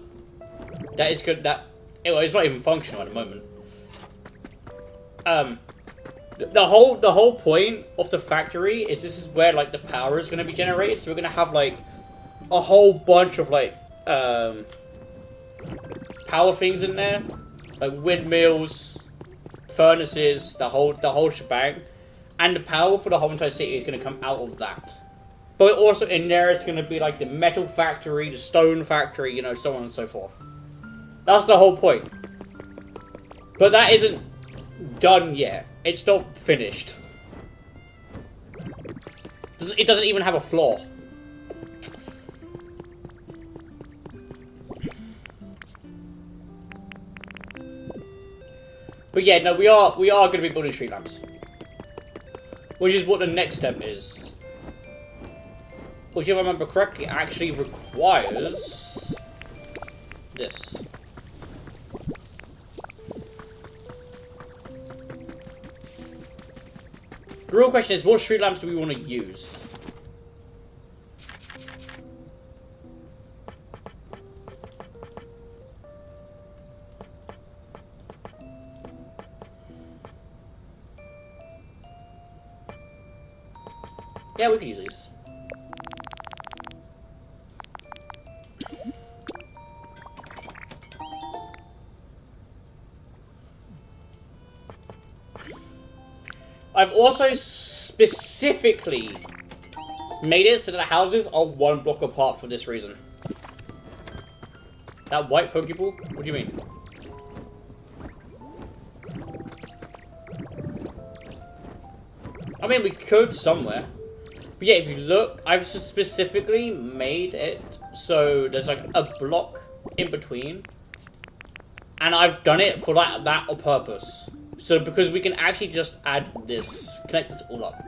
that is good. Well, it's not even functional at the moment. The whole point of the factory is this is where like the power is going to be generated. So we're going to have like a whole bunch of like power things in there, like windmills, furnaces, the whole shebang, and the power for the whole entire city is going to come out of that. But also in there is going to be like the metal factory, the stone factory, you know, so on and so forth. That's the whole point. But that isn't done yet. It's not finished. It doesn't even have a floor. But yeah, no, we are going to be building street lamps. Which is what the next step is. Which, if I remember correctly, actually requires this. The real question is, what street lamps do we want to use? Yeah, we can use these. I've also specifically made it so that the houses are one block apart for this reason. That white Pokeball? What do you mean? I mean, we could somewhere. But yeah, if you look, I've specifically made it so there's like a block in between And I've done it for that on purpose. So because we can actually just add this, connect this all up.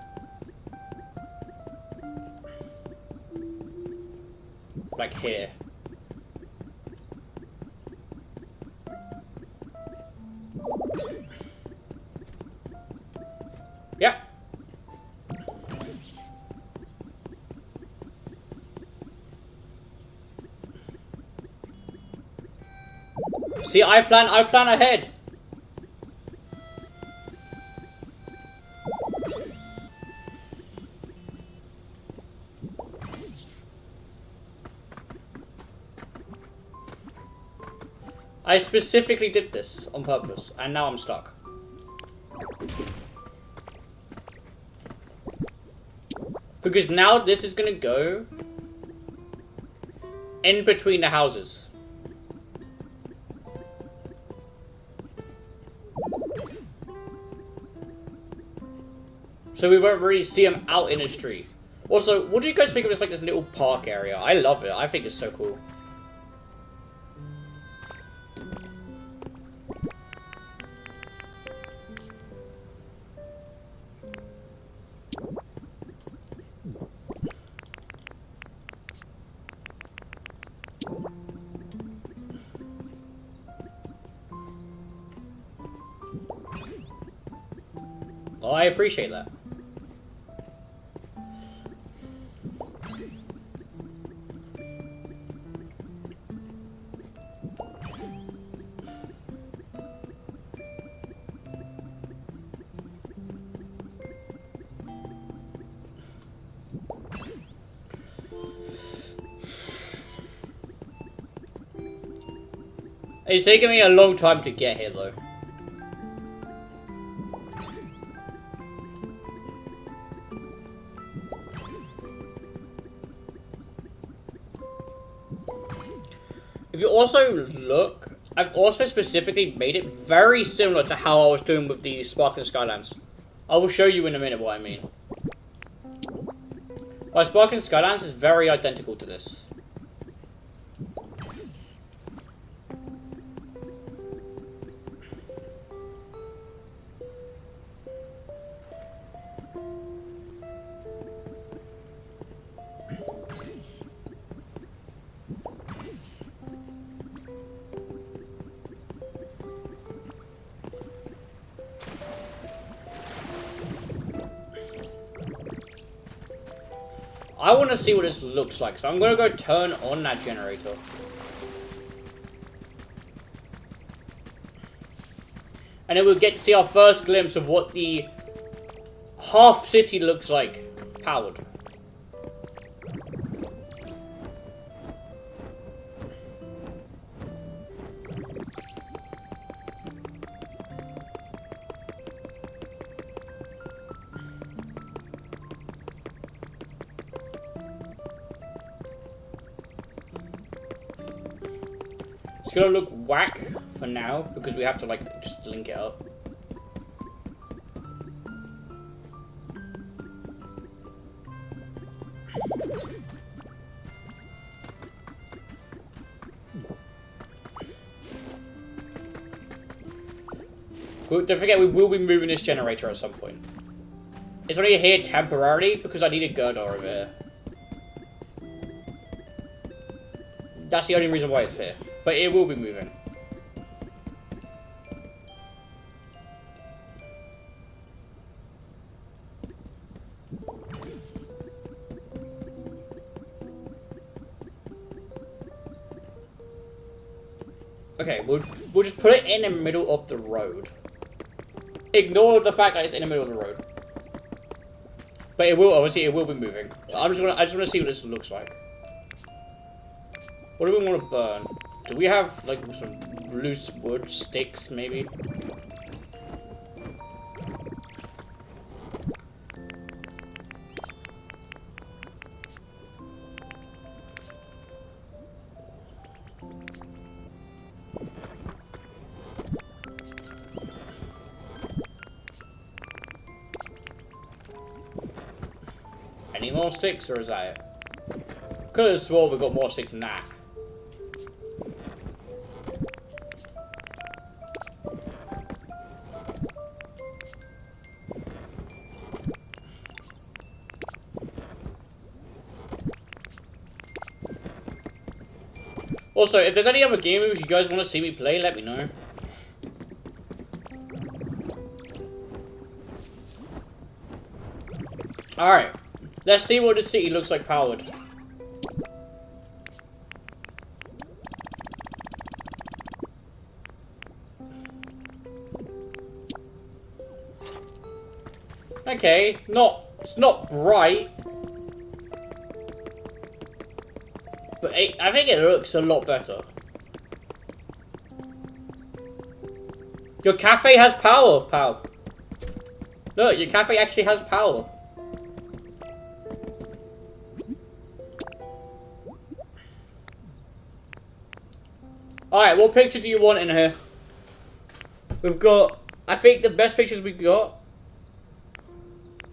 Like here. Yep. See, I plan ahead. I specifically did this on purpose, and now I'm stuck. Because now this is gonna go in between the houses. So we won't really see them out in the street. Also, what do you guys think of this, like, this little park area? I love it. I think it's so cool. Oh, I appreciate that. It's taken me a long time to get here, though. If you also look, I've also specifically made it very similar to how I was doing with the Sparkling Skylands. I will show you in a minute what I mean. My Sparkling Skylands is very identical to this. I want to see what this looks like, so I'm going to go turn on that generator. And then we'll get to see our first glimpse of what the half city looks like, powered. It's gonna look whack for now because we have to, like, just link it up. Don't forget, we will be moving this generator at some point. It's only here temporarily because I need a girder over here. That's the only reason why it's here. But it will be moving. Okay, we'll just put it in the middle of the road. Ignore the fact that it's in the middle of the road. But it will, obviously, it will be moving. So I just want to see what this looks like. What do we want to burn? Do we have, like, some loose wood, sticks, maybe? Any more sticks, or is that it? Could have sworn we got more sticks than that. Also, if there's any other game moves you guys want to see me play, let me know. Alright. Let's see what the city looks like powered. Okay, it's not bright. But I think it looks a lot better. Your cafe has power, pal. Look, your cafe actually has power. Alright, what picture do you want in here? We've got, I think the best pictures we got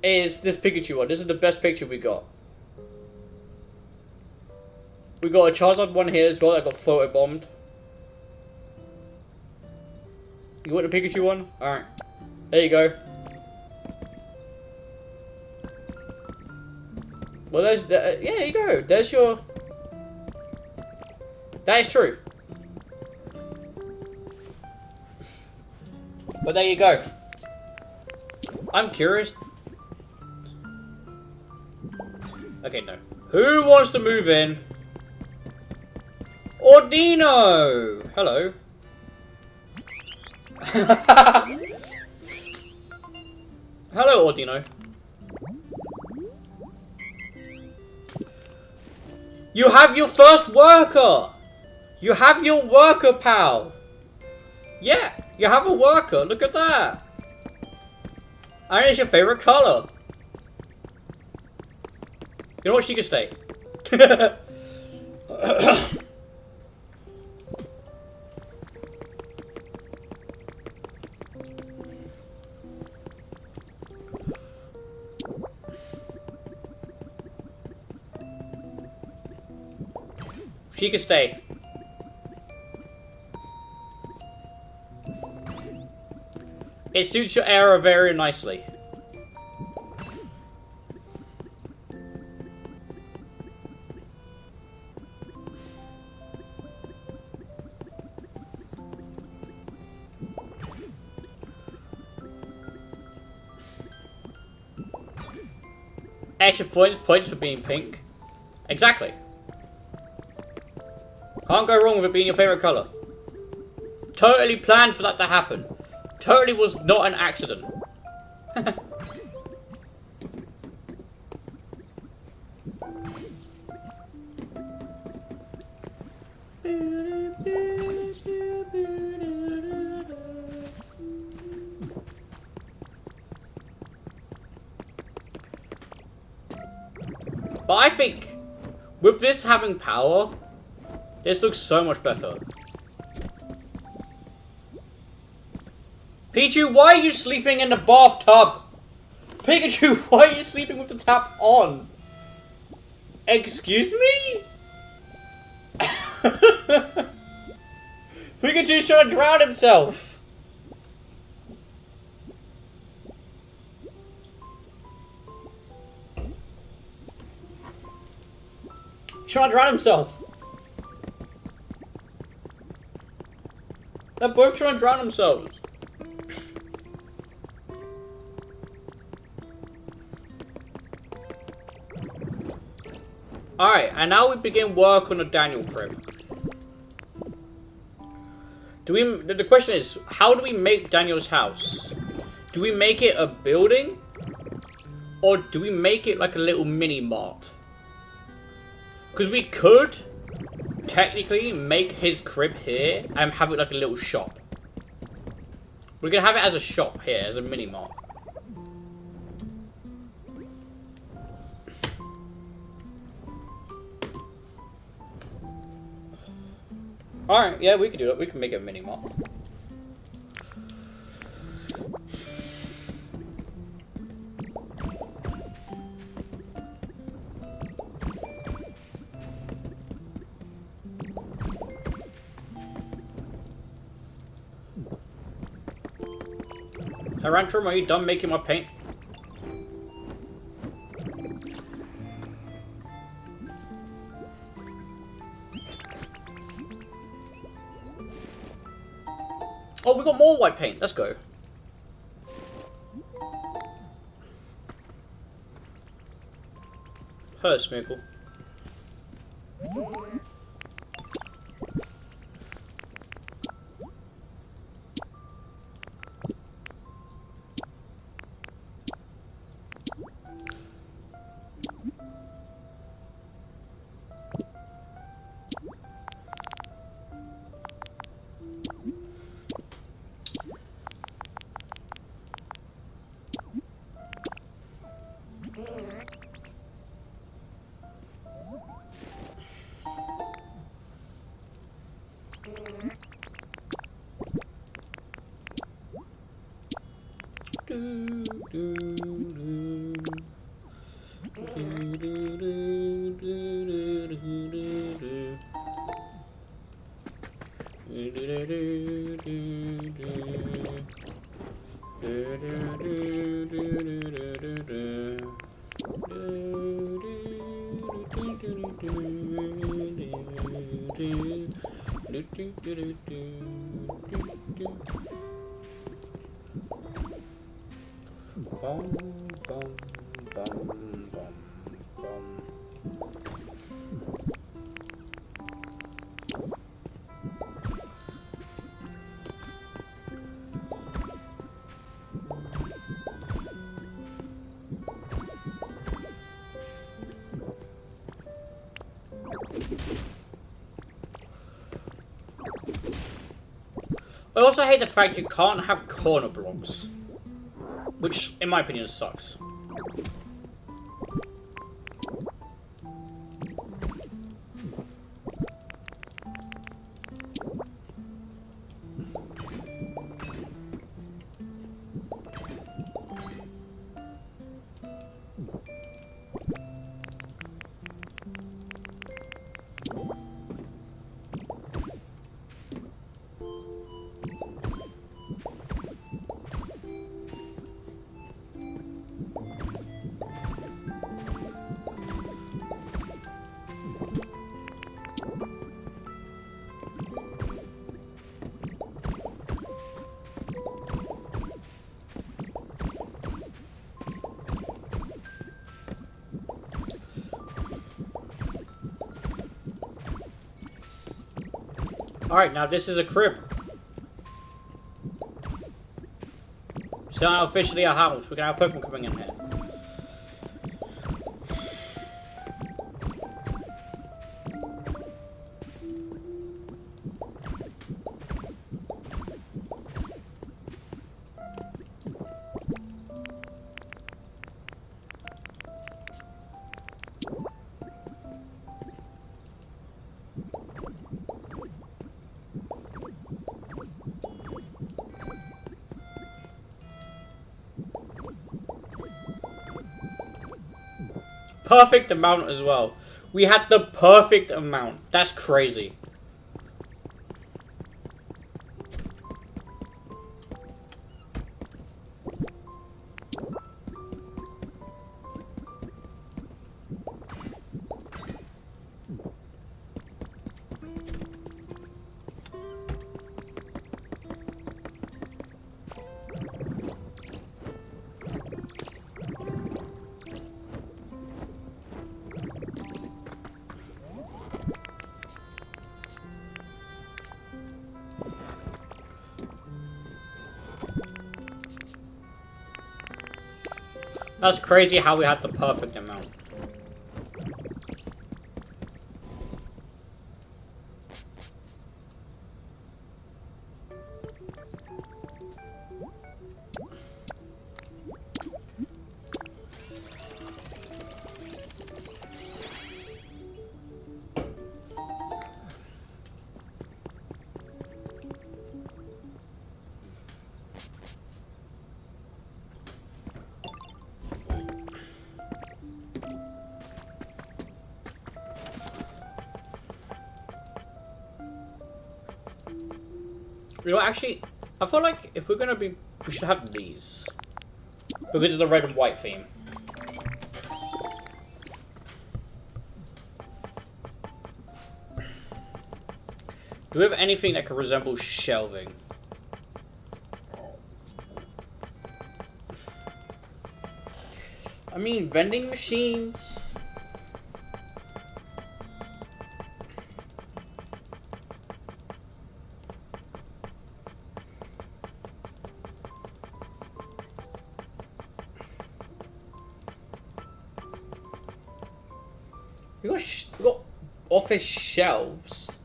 is this Pikachu one. This is the best picture we got. We got a Charizard one here as well that got photobombed. You want the Pikachu one? Alright. There you go. Well, there's the, yeah, there you go. There's your... That is true. But there you go. I'm curious. Okay, no. Who wants to move in? Ordino! Hello. Hello, Ordino. You have your first worker! You have your worker, pal! Yeah, you have a worker. Look at that. And it's your favorite color. You know what? She can stay. She can stay. It suits your era very nicely. Extra points for being pink. Exactly. Can't go wrong with it being your favorite color. Totally planned for that to happen. Totally was not an accident. But I think with this having power, this looks so much better. Pichu, why are you sleeping in the bathtub? Pikachu, why are you sleeping with the tap on? Excuse me? Pikachu's trying to drown himself. He's trying to drown himself. They're both trying to drown themselves. Alright, and now we begin work on the Daniel crib. The question is, how do we make Daniel's house? Do we make it a building? Or do we make it like a little mini mart? Because we could technically make his crib here and have it like a little shop. We're going to have it as a shop here, as a mini mart. Alright, yeah, we can do it. We can make it a mini mart. Tyrantrum, are you done making my paint? Oh, we got more white paint. Let's go. Hello, Smeagol. Bum, bum, bum, bum, bum. I also hate the fact you can't have corner blocks, which, in my opinion, sucks. Alright, now this is a crib. It's now officially a house. We're gonna have Pokemon coming in here. Perfect amount as well. We had the perfect amount. That's crazy. That's crazy how we had the perfect amount. You know, actually, I feel like if we're gonna be, we should have these. Because of the red and white theme. Do we have anything that can resemble shelving? I mean, vending machines. We got office shelves.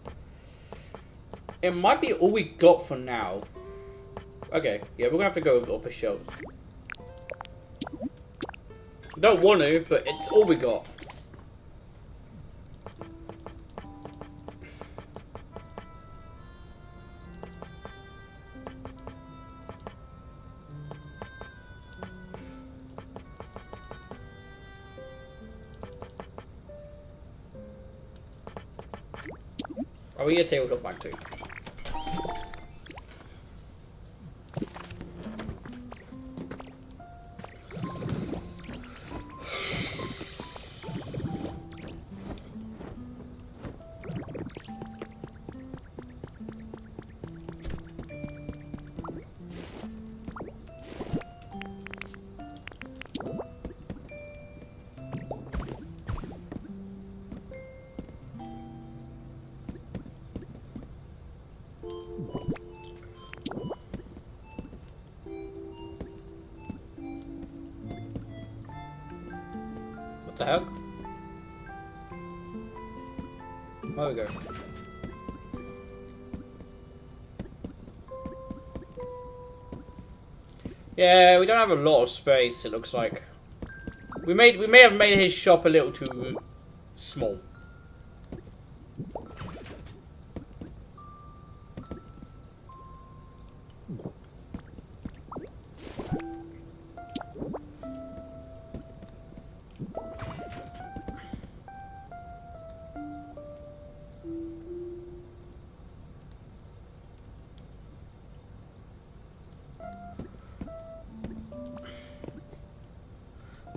It might be all we got for now. Okay, yeah, we're gonna have to go with office shelves. Don't want to, but it's all we got. Oh, we get a tabletop bag too. What the heck? There we go. Yeah, we don't have a lot of space, it looks like. We may have made his shop a little too small.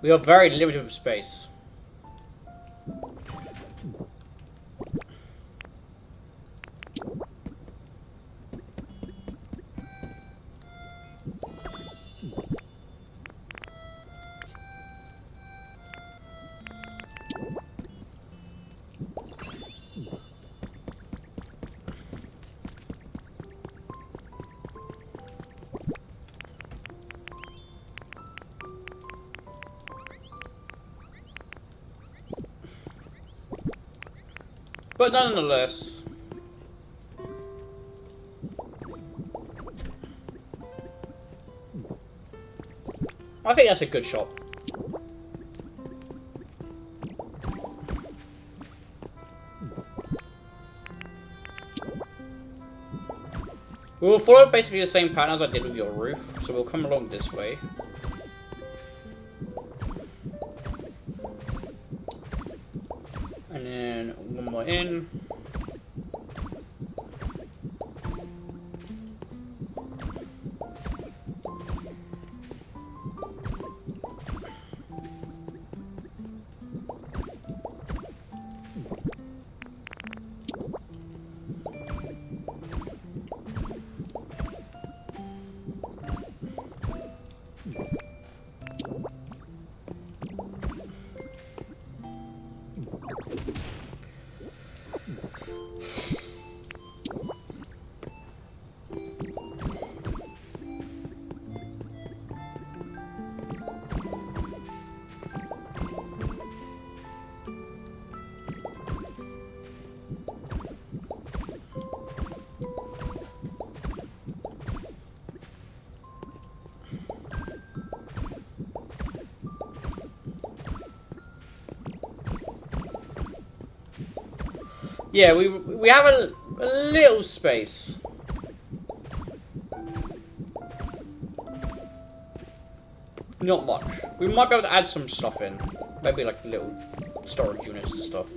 We are very limited with space. But nonetheless, I think that's a good shop. We'll follow basically the same pattern as I did with your roof, so we'll come along this way. And then one more in. Yeah, we have a little space. Not much. We might be able to add some stuff in. Maybe like little storage units and stuff.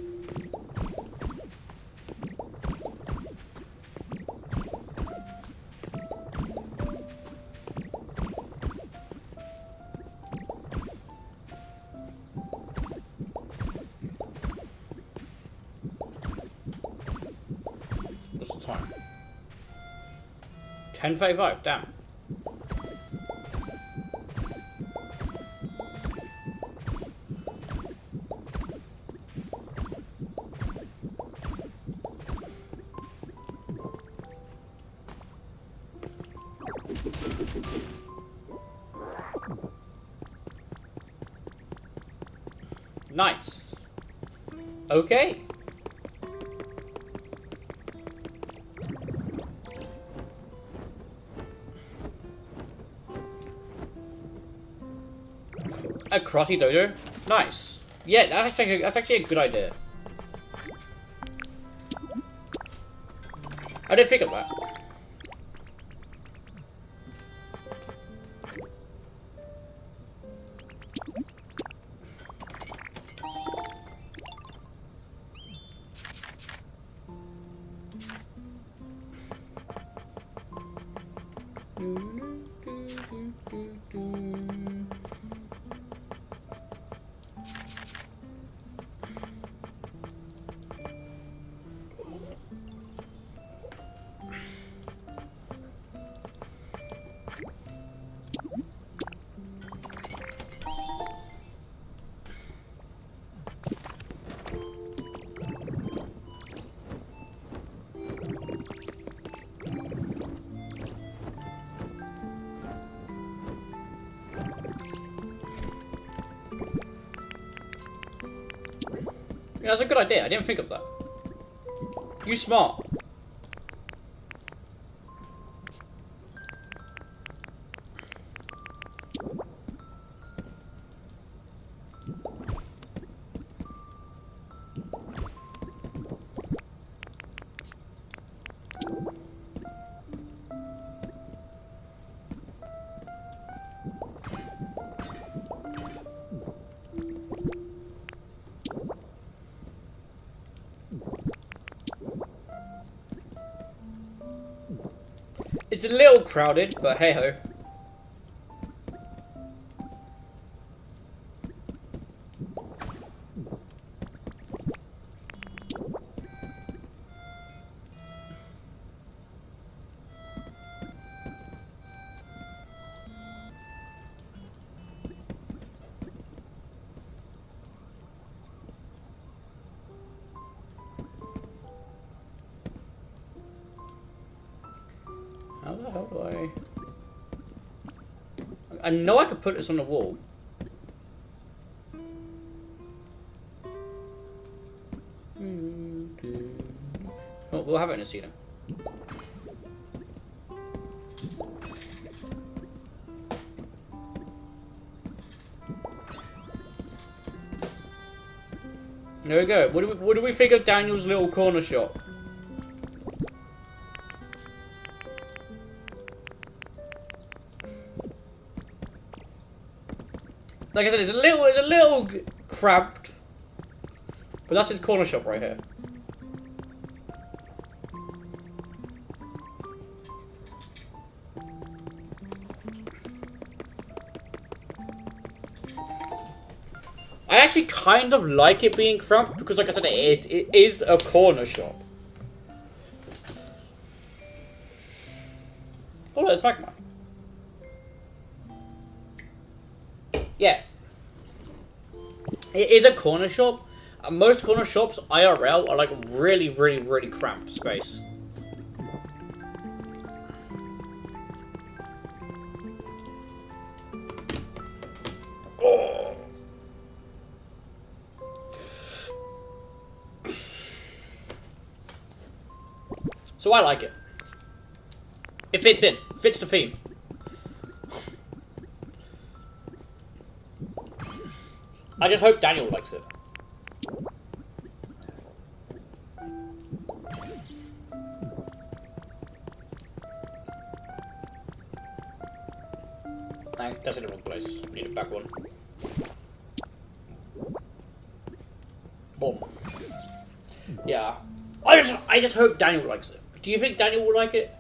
What's the time? 10:35, damn. Nice. Okay. A karate dojo? Nice. Yeah, that's actually a good idea. I didn't think of that. Yeah, that's a good idea. I didn't think of that. You smart. It's a little crowded, but hey ho. How the hell do I know I could put this on the wall. Well, we'll have it in a ceiling. There we go. What do we think of Daniel's little corner shop? Like I said, it's a little cramped, but that's his corner shop right here. I actually kind of like it being cramped because, like I said, it is a corner shop. Oh, there's magma. Yeah. It is a corner shop. Most corner shops IRL are like really, really, really cramped space. Oh. So I like it. It fits in. Fits the theme. I just hope Daniel likes it. That's in the wrong place. Need a back one. Boom. Yeah. I just hope Daniel likes it. Do you think Daniel will like it?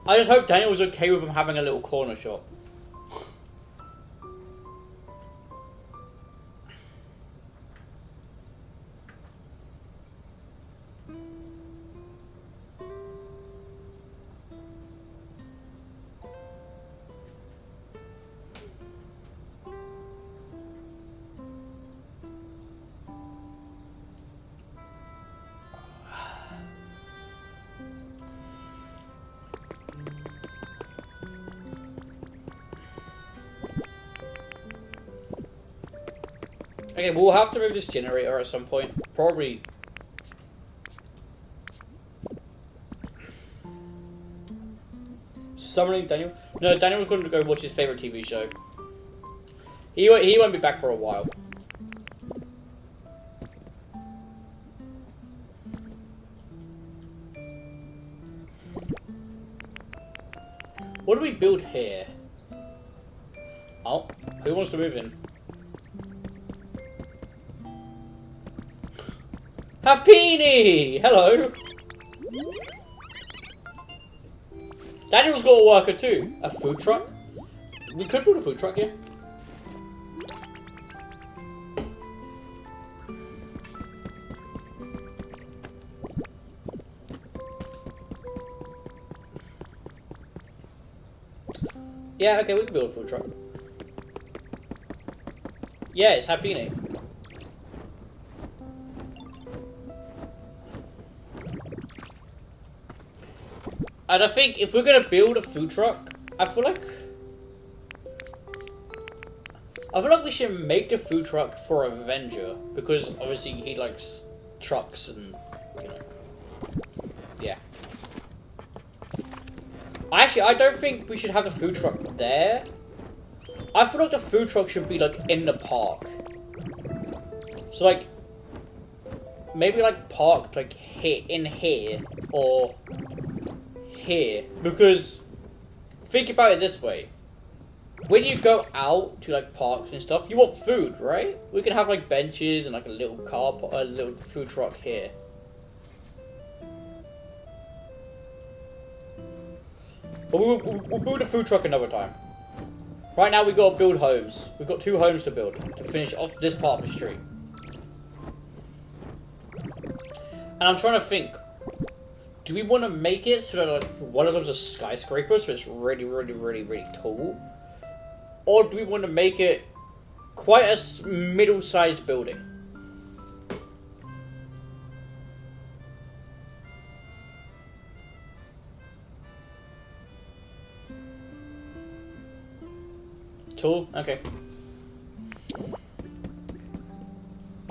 I just hope Daniel was okay with him having a little corner shop. Okay, we'll have to move this generator at some point. Probably. Summoning Daniel? No, Daniel's going to go watch his favourite TV show. He won't be back for a while. What do we build here? Oh, who wants to move in? Happini! Hello! Daniel's got a worker too. A food truck? We could build a food truck here. Yeah, okay, we can build a food truck. Yeah, it's Happini. And I think if we're gonna build a food truck, I feel like we should make the food truck for Avenger, because obviously he likes trucks and, you know, yeah. Actually, I don't think we should have the food truck there. I feel like the food truck should be like in the park. So like, maybe like parked like here, in here, or here, because think about it this way: when you go out to like parks and stuff, you want food, right? We can have like benches and like a little a little food truck here. But we'll build a food truck another time. Right now we gotta build homes. We've got 2 homes to build to finish off this part of the street. And I'm trying to think. Do we want to make it so that like, one of them's a skyscraper, so it's really, really, really, really tall? Or do we want to make it quite a middle-sized building? Tall? Okay.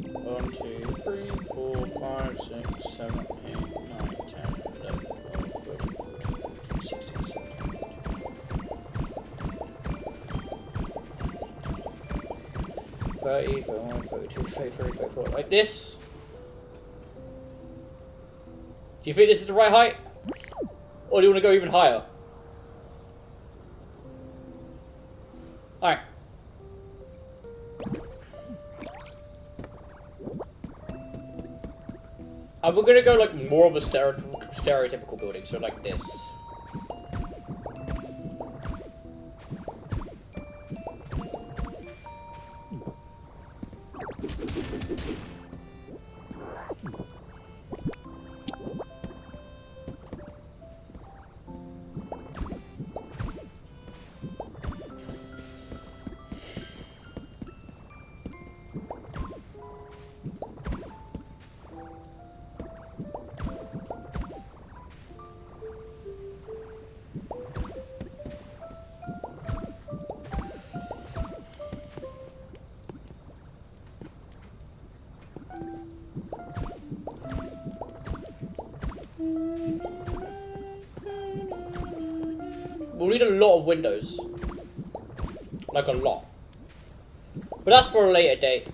1, 2, 3, 4, 5, 6, 7, 8, 9, 10, 11, 12, 13, 14, 16, 17, 30, 31, 32, 33, 34, like this. Do you think this is the right height? Or do you want to go even higher? Alright. And we're gonna go like more of a stereotypical building, so like this. We'll need a lot of windows. Like a lot. But that's for a later date.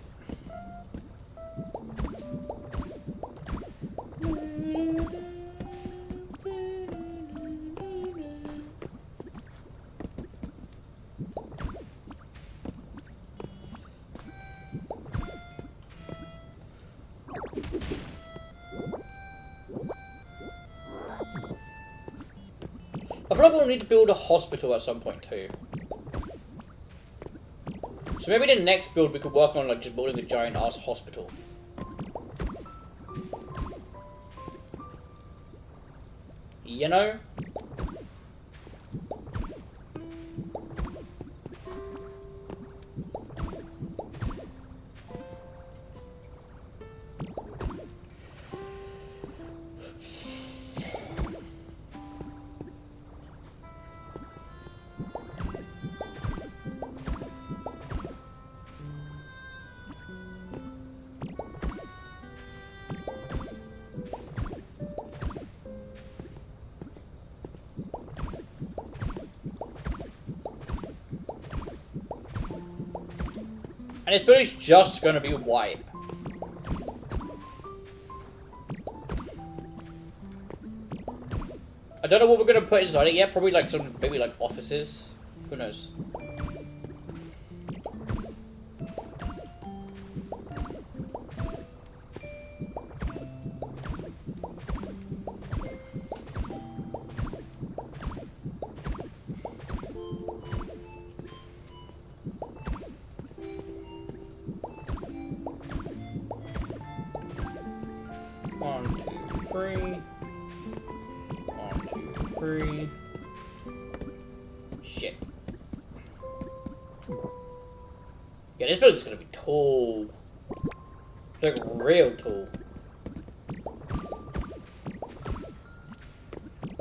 I feel like we'll need to build a hospital at some point too. So maybe the next build we could work on like just building a giant ass hospital. You know? And this building's just gonna be white. I don't know what we're gonna put inside it yet. Probably like some, maybe like offices. Who knows? Shit. Yeah, this building's gonna be tall. Like, real tall.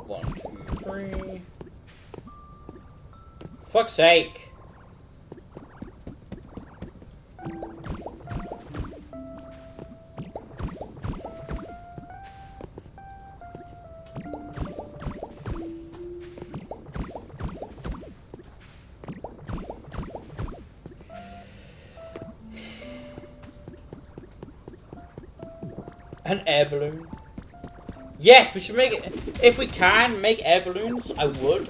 1, 2, 3. Fuck's sake. An air balloon. Yes, we should make it. If we can make air balloons, I would.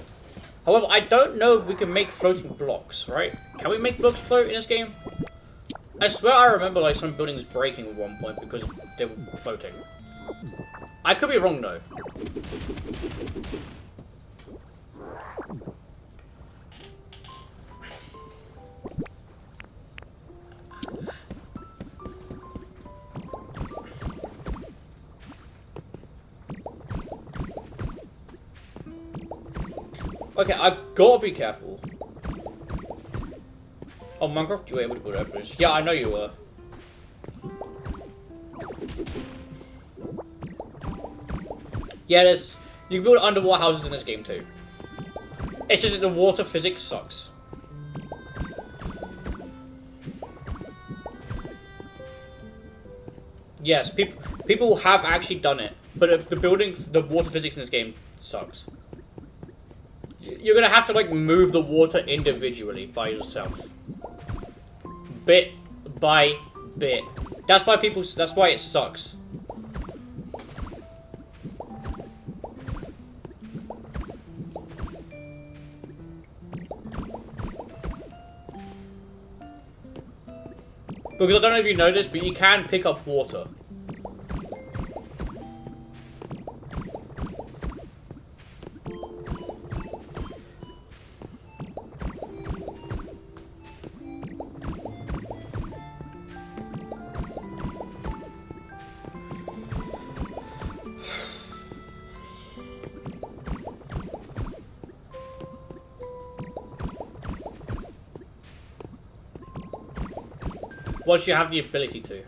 However, I don't know if we can make floating blocks, right? Can we make blocks float in this game? I swear I remember like some buildings breaking at one point because they were floating. I could be wrong though. Okay, I gotta be careful. Oh, Minecraft, you were able to build air balloons. Yeah, I know you were. Yeah, you can build underwater houses in this game too. It's just that the water physics sucks. Yes, people have actually done it, but the water physics in this game sucks. You're gonna have to like move the water individually by yourself, bit by bit. That's why it sucks. Because I don't know if you know this, but you can pick up water. Once you have the ability to.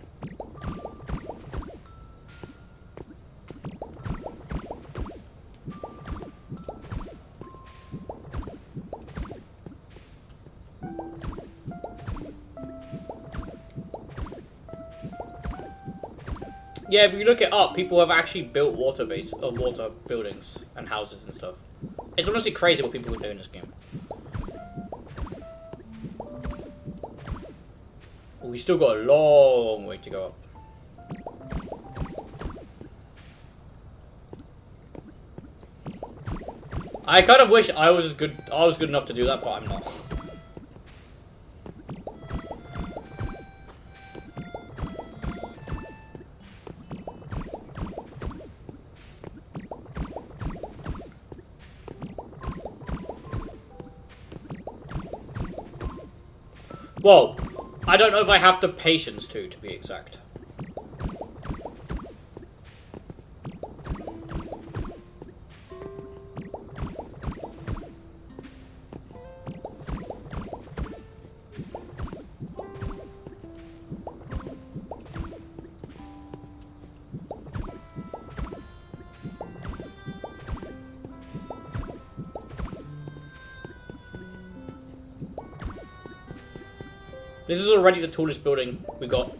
Yeah, if you look it up, people have actually built water buildings and houses and stuff. It's honestly crazy what people would do in this game. We still got a long way to go up. I kind of wish I was good enough to do that, but I'm not. Well, I don't know if I have the patience to be exact. This is already the tallest building we got.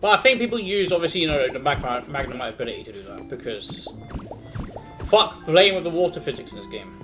But I think people use, obviously, you know, the Magnemite ability to do that, because fuck playing with the water physics in this game.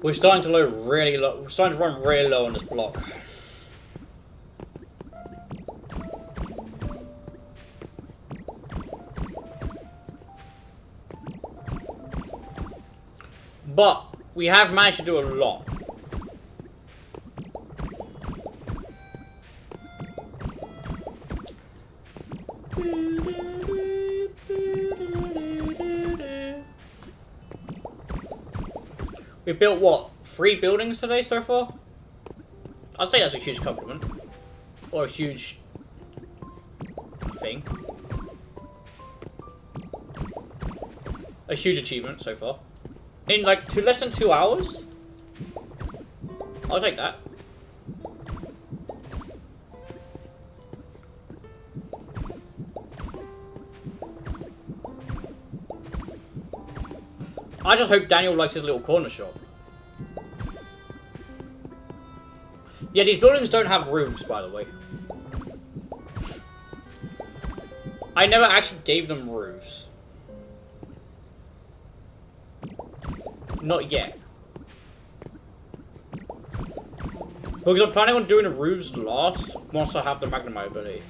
We're starting to load really low. We're starting to run really low on this block. But we have managed to do a lot. We built, what, 3 buildings today so far? I'd say that's a huge compliment. Or a huge thing. A huge achievement so far. In like less than 2 hours? I'll take that. I just hope Daniel likes his little corner shop. Yeah, these buildings don't have roofs, by the way. I never actually gave them roofs. Not yet. Because I'm planning on doing the roofs last, once I have the Magnemite ability.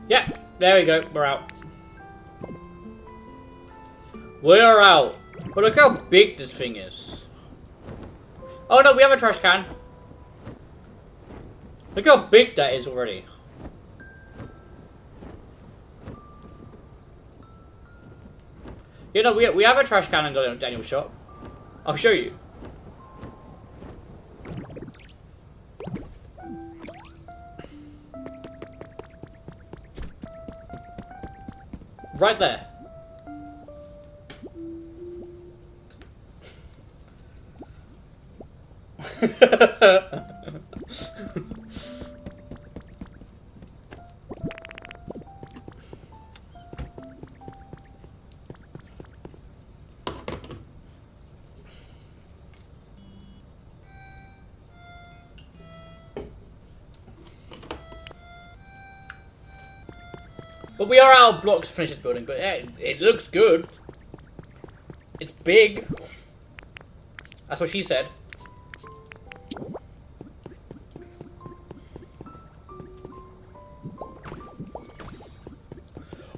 Yeah, there we go, we're out. We're out. But look how big this thing is. Oh no, we have a trash can. Look how big that is already. You know, we have a trash can in Daniel's shop. I'll show you. Right there. But we are out of blocks to finish this building, but yeah, it looks good. It's big. That's what she said.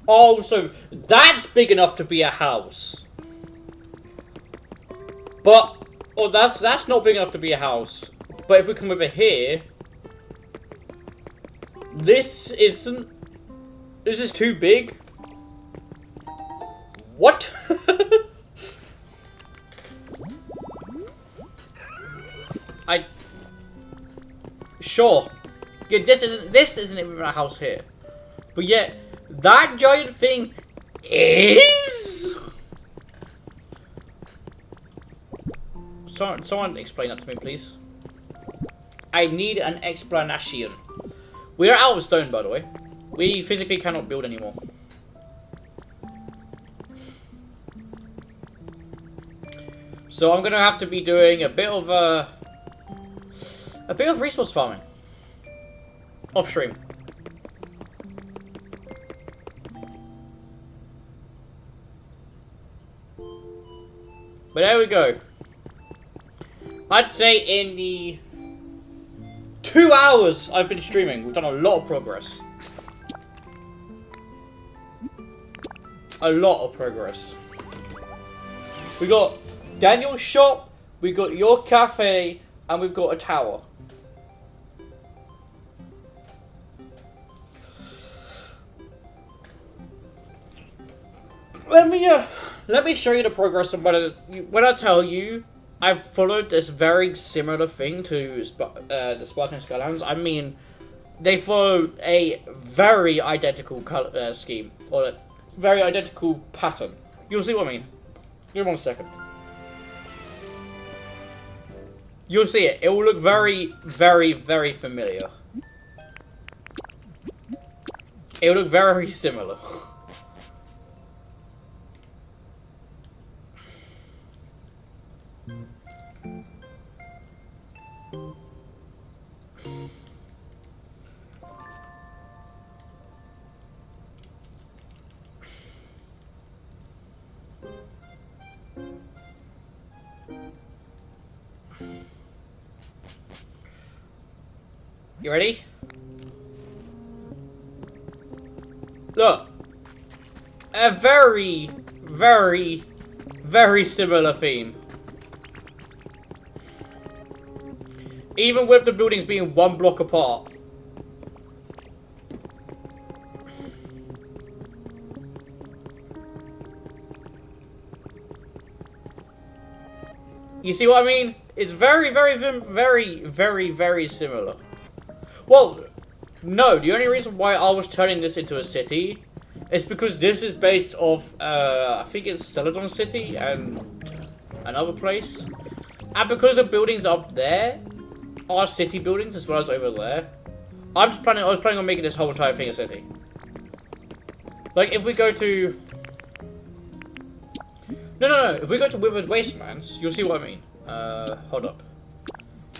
Oh, so that's big enough to be a house. But, oh, that's not big enough to be a house. But if we come over here, this isn't. This is too big. What? Sure. Yeah, this isn't even a house here. But yet that giant thing is. Someone explain that to me, please. I need an explanation. We are out of stone, by the way. We physically cannot build anymore. So I'm gonna have to be doing a bit of resource farming off stream. But there we go. I'd say in the 2 hours I've been streaming. We've done a lot of progress. A lot of progress. We got Daniel's shop, we got your cafe, and we've got a tower. Let me show you the progress of when I tell you I've followed this very similar thing to the Spartan Skylands. I mean, they follow a very identical color scheme, or a very identical pattern. You'll see what I mean. Give me 1 second. You'll see it. It will look very, very, very familiar. It will look very similar. You ready? Look. A very, very, very similar theme. Even with the buildings being 1 block apart. You see what I mean? It's very, very, very, very, very similar. Well, no, the only reason why I was turning this into a city is because this is based off, I think it's Celadon City and another place. And because the buildings up there are city buildings as well as over there, I was planning on making this whole entire thing a city. Like, if we go to... No. If we go to Withered Wastelands, you'll see what I mean. Hold up.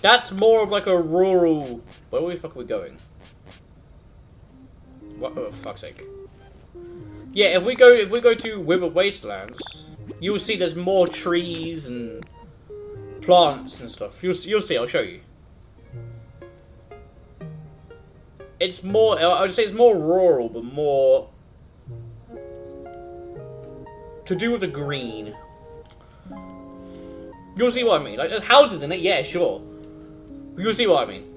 That's more of like a rural... Where the fuck are we going? What? Oh, fuck's sake. Yeah, if we go to Withered Wastelands, you'll see there's more trees and plants and stuff. You'll see. I'll show you. It's more... I would say it's more rural, but more to do with the green. You'll see what I mean. Like, there's houses in it, yeah, sure. You'll see what I mean.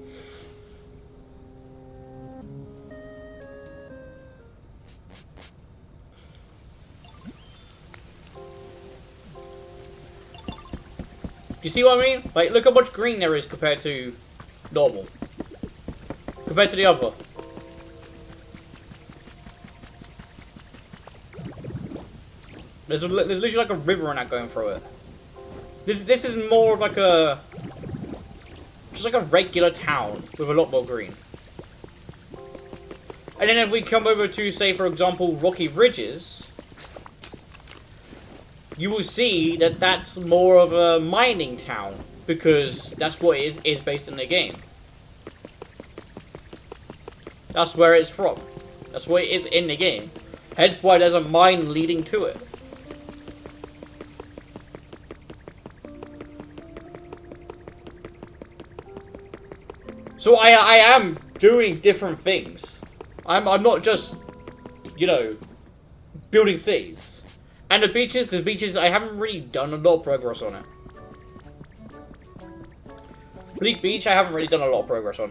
Do you see what I mean? Like, look how much green there is compared to normal. Compared to the other. There's literally like a river and that going through it. This is more of like a... just like a regular town with a lot more green. And then if we come over to, say, for example, Rocky Ridges, you will see that that's more of a mining town, because that's what it is based in the game. That's where it's from. That's what it is in the game. Hence why there's a mine leading to it. So I am doing different things. I'm not just, you know, building cities. And the beaches, I haven't really done a lot of progress on it. Bleak Beach, I haven't really done a lot of progress on.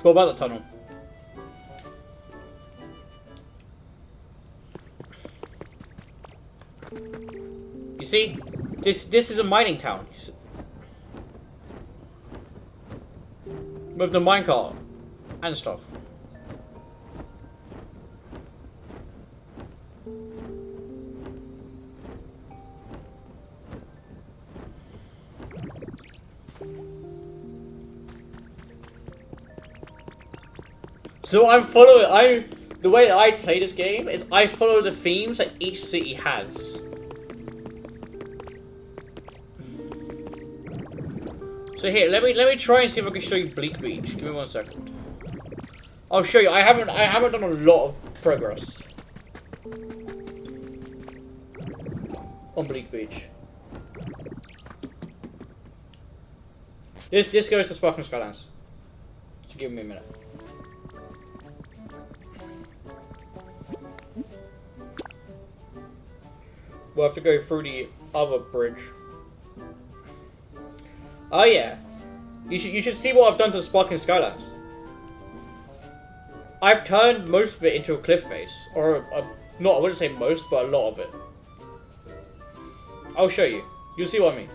What about the tunnel? You see? This is a mining town. With the minecart and stuff. So I'm following. The way I play this game is I follow the themes that each city has. So here, let me try and see if I can show you Bleak Beach. Give me 1 second. I'll show you. I haven't done a lot of progress on Bleak Beach. This goes to Sparkling Skylands. So give me a minute. We'll have to go through the other bridge. Oh yeah, you should see what I've done to the Sparkling Skylands. I've turned most of it into a cliff face, or not. I wouldn't say most, but a lot of it. I'll show you. You'll see what I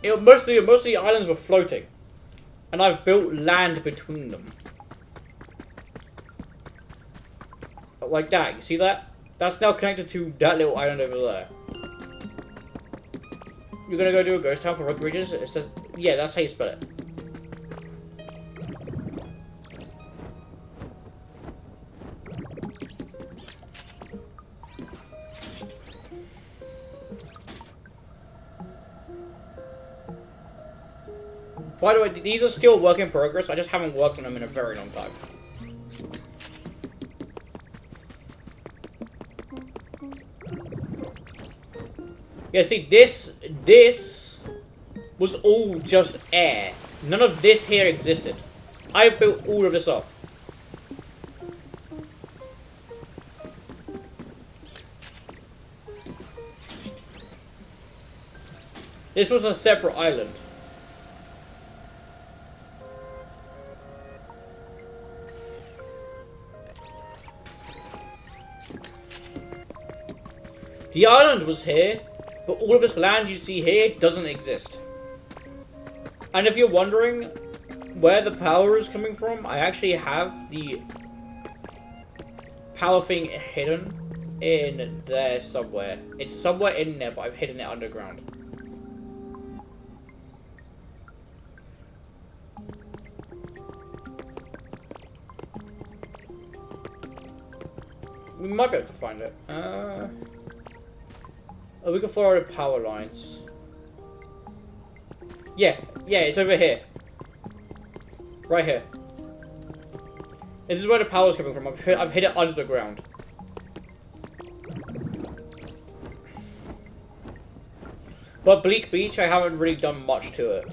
mean. Most of the islands were floating, and I've built land between them, like that. You see that? That's now connected to that little island over there. You're gonna go do a ghost town for Rocky Ridges? It says, yeah, that's how you spell it. By the way, these are still work in progress. I just haven't worked on them in a very long time. Yeah, see, this was all just air. None of this here existed. I built all of this up. This was a separate island. The island was here, but all of this land you see here doesn't exist. And if you're wondering where the power is coming from, I actually have the power thing hidden in there somewhere. It's somewhere in there, but I've hidden it underground. We might be able to find it. Oh, we can follow the power lines. Yeah, it's over here. Right here. This is where the power's coming from. I've hid it under the ground. But Bleak Beach, I haven't really done much to it.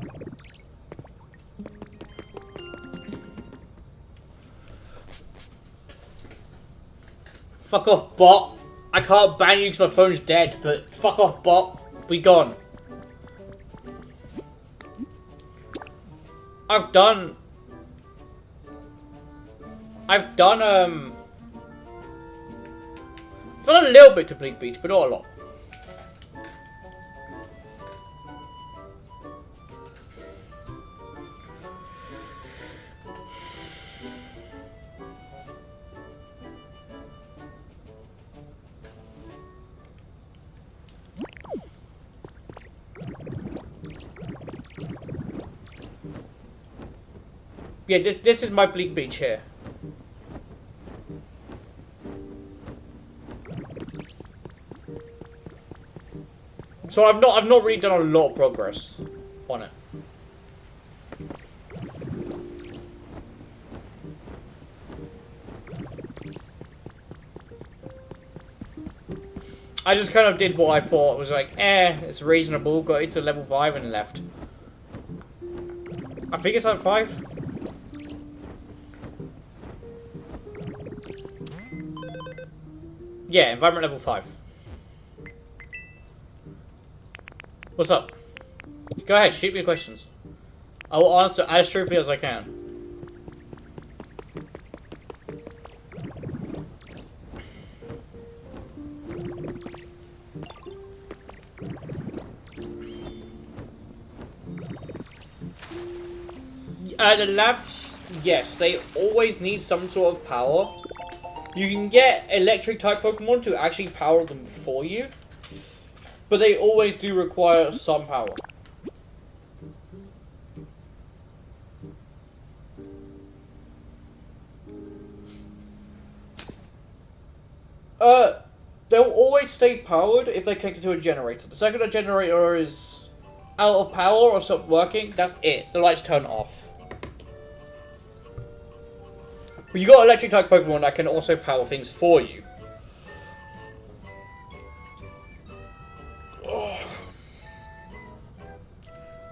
Fuck off, bot. I can't ban you because my phone's dead, but fuck off, bot. Be gone. I've done a little bit to Bleak Beach, but not a lot. Yeah, this is my Bleak Beach here. So I've not really done a lot of progress on it. I just kind of did what I thought was like, it's reasonable, got it to level 5 and left. I think it's at 5. Yeah, environment level 5. What's up? Go ahead, shoot me questions. I will answer as truthfully as I can. The labs, yes, they always need some sort of power. You can get electric type Pokemon to actually power them for you, but they always do require some power. they'll always stay powered if they're connected to a generator. The second a generator is out of power or stopped working, that's it. The lights turn off. But you got electric type Pokemon that can also power things for you.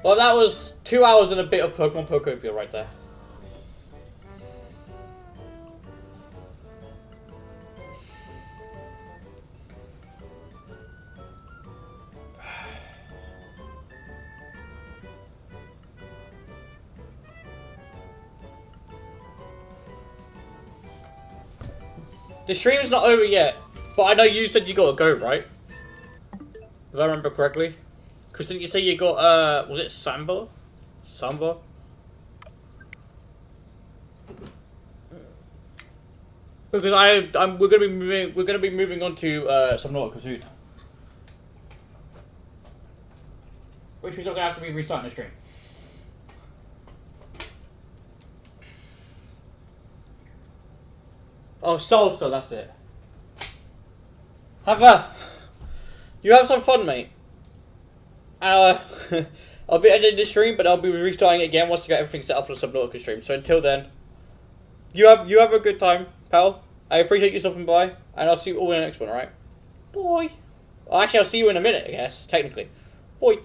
Well, that was 2 hours and a bit of Pokemon Pokopia right there. The stream's not over yet, but I know you said you gotta go, right? If I remember correctly. Because didn't you say you got, was it Samba? Samba? Because we're gonna be moving on to Subnautica soon now. Which means I'm gonna have to be restarting the stream. Oh, salsa, that's it. You have some fun, mate. I'll be ending the stream, but I'll be restarting it again once I get everything set up for the Subnautica stream. So until then, you have a good time, pal. I appreciate you stopping by, and I'll see you all in the next one, alright? Bye. Well, actually, I'll see you in a minute, I guess, technically. Bye.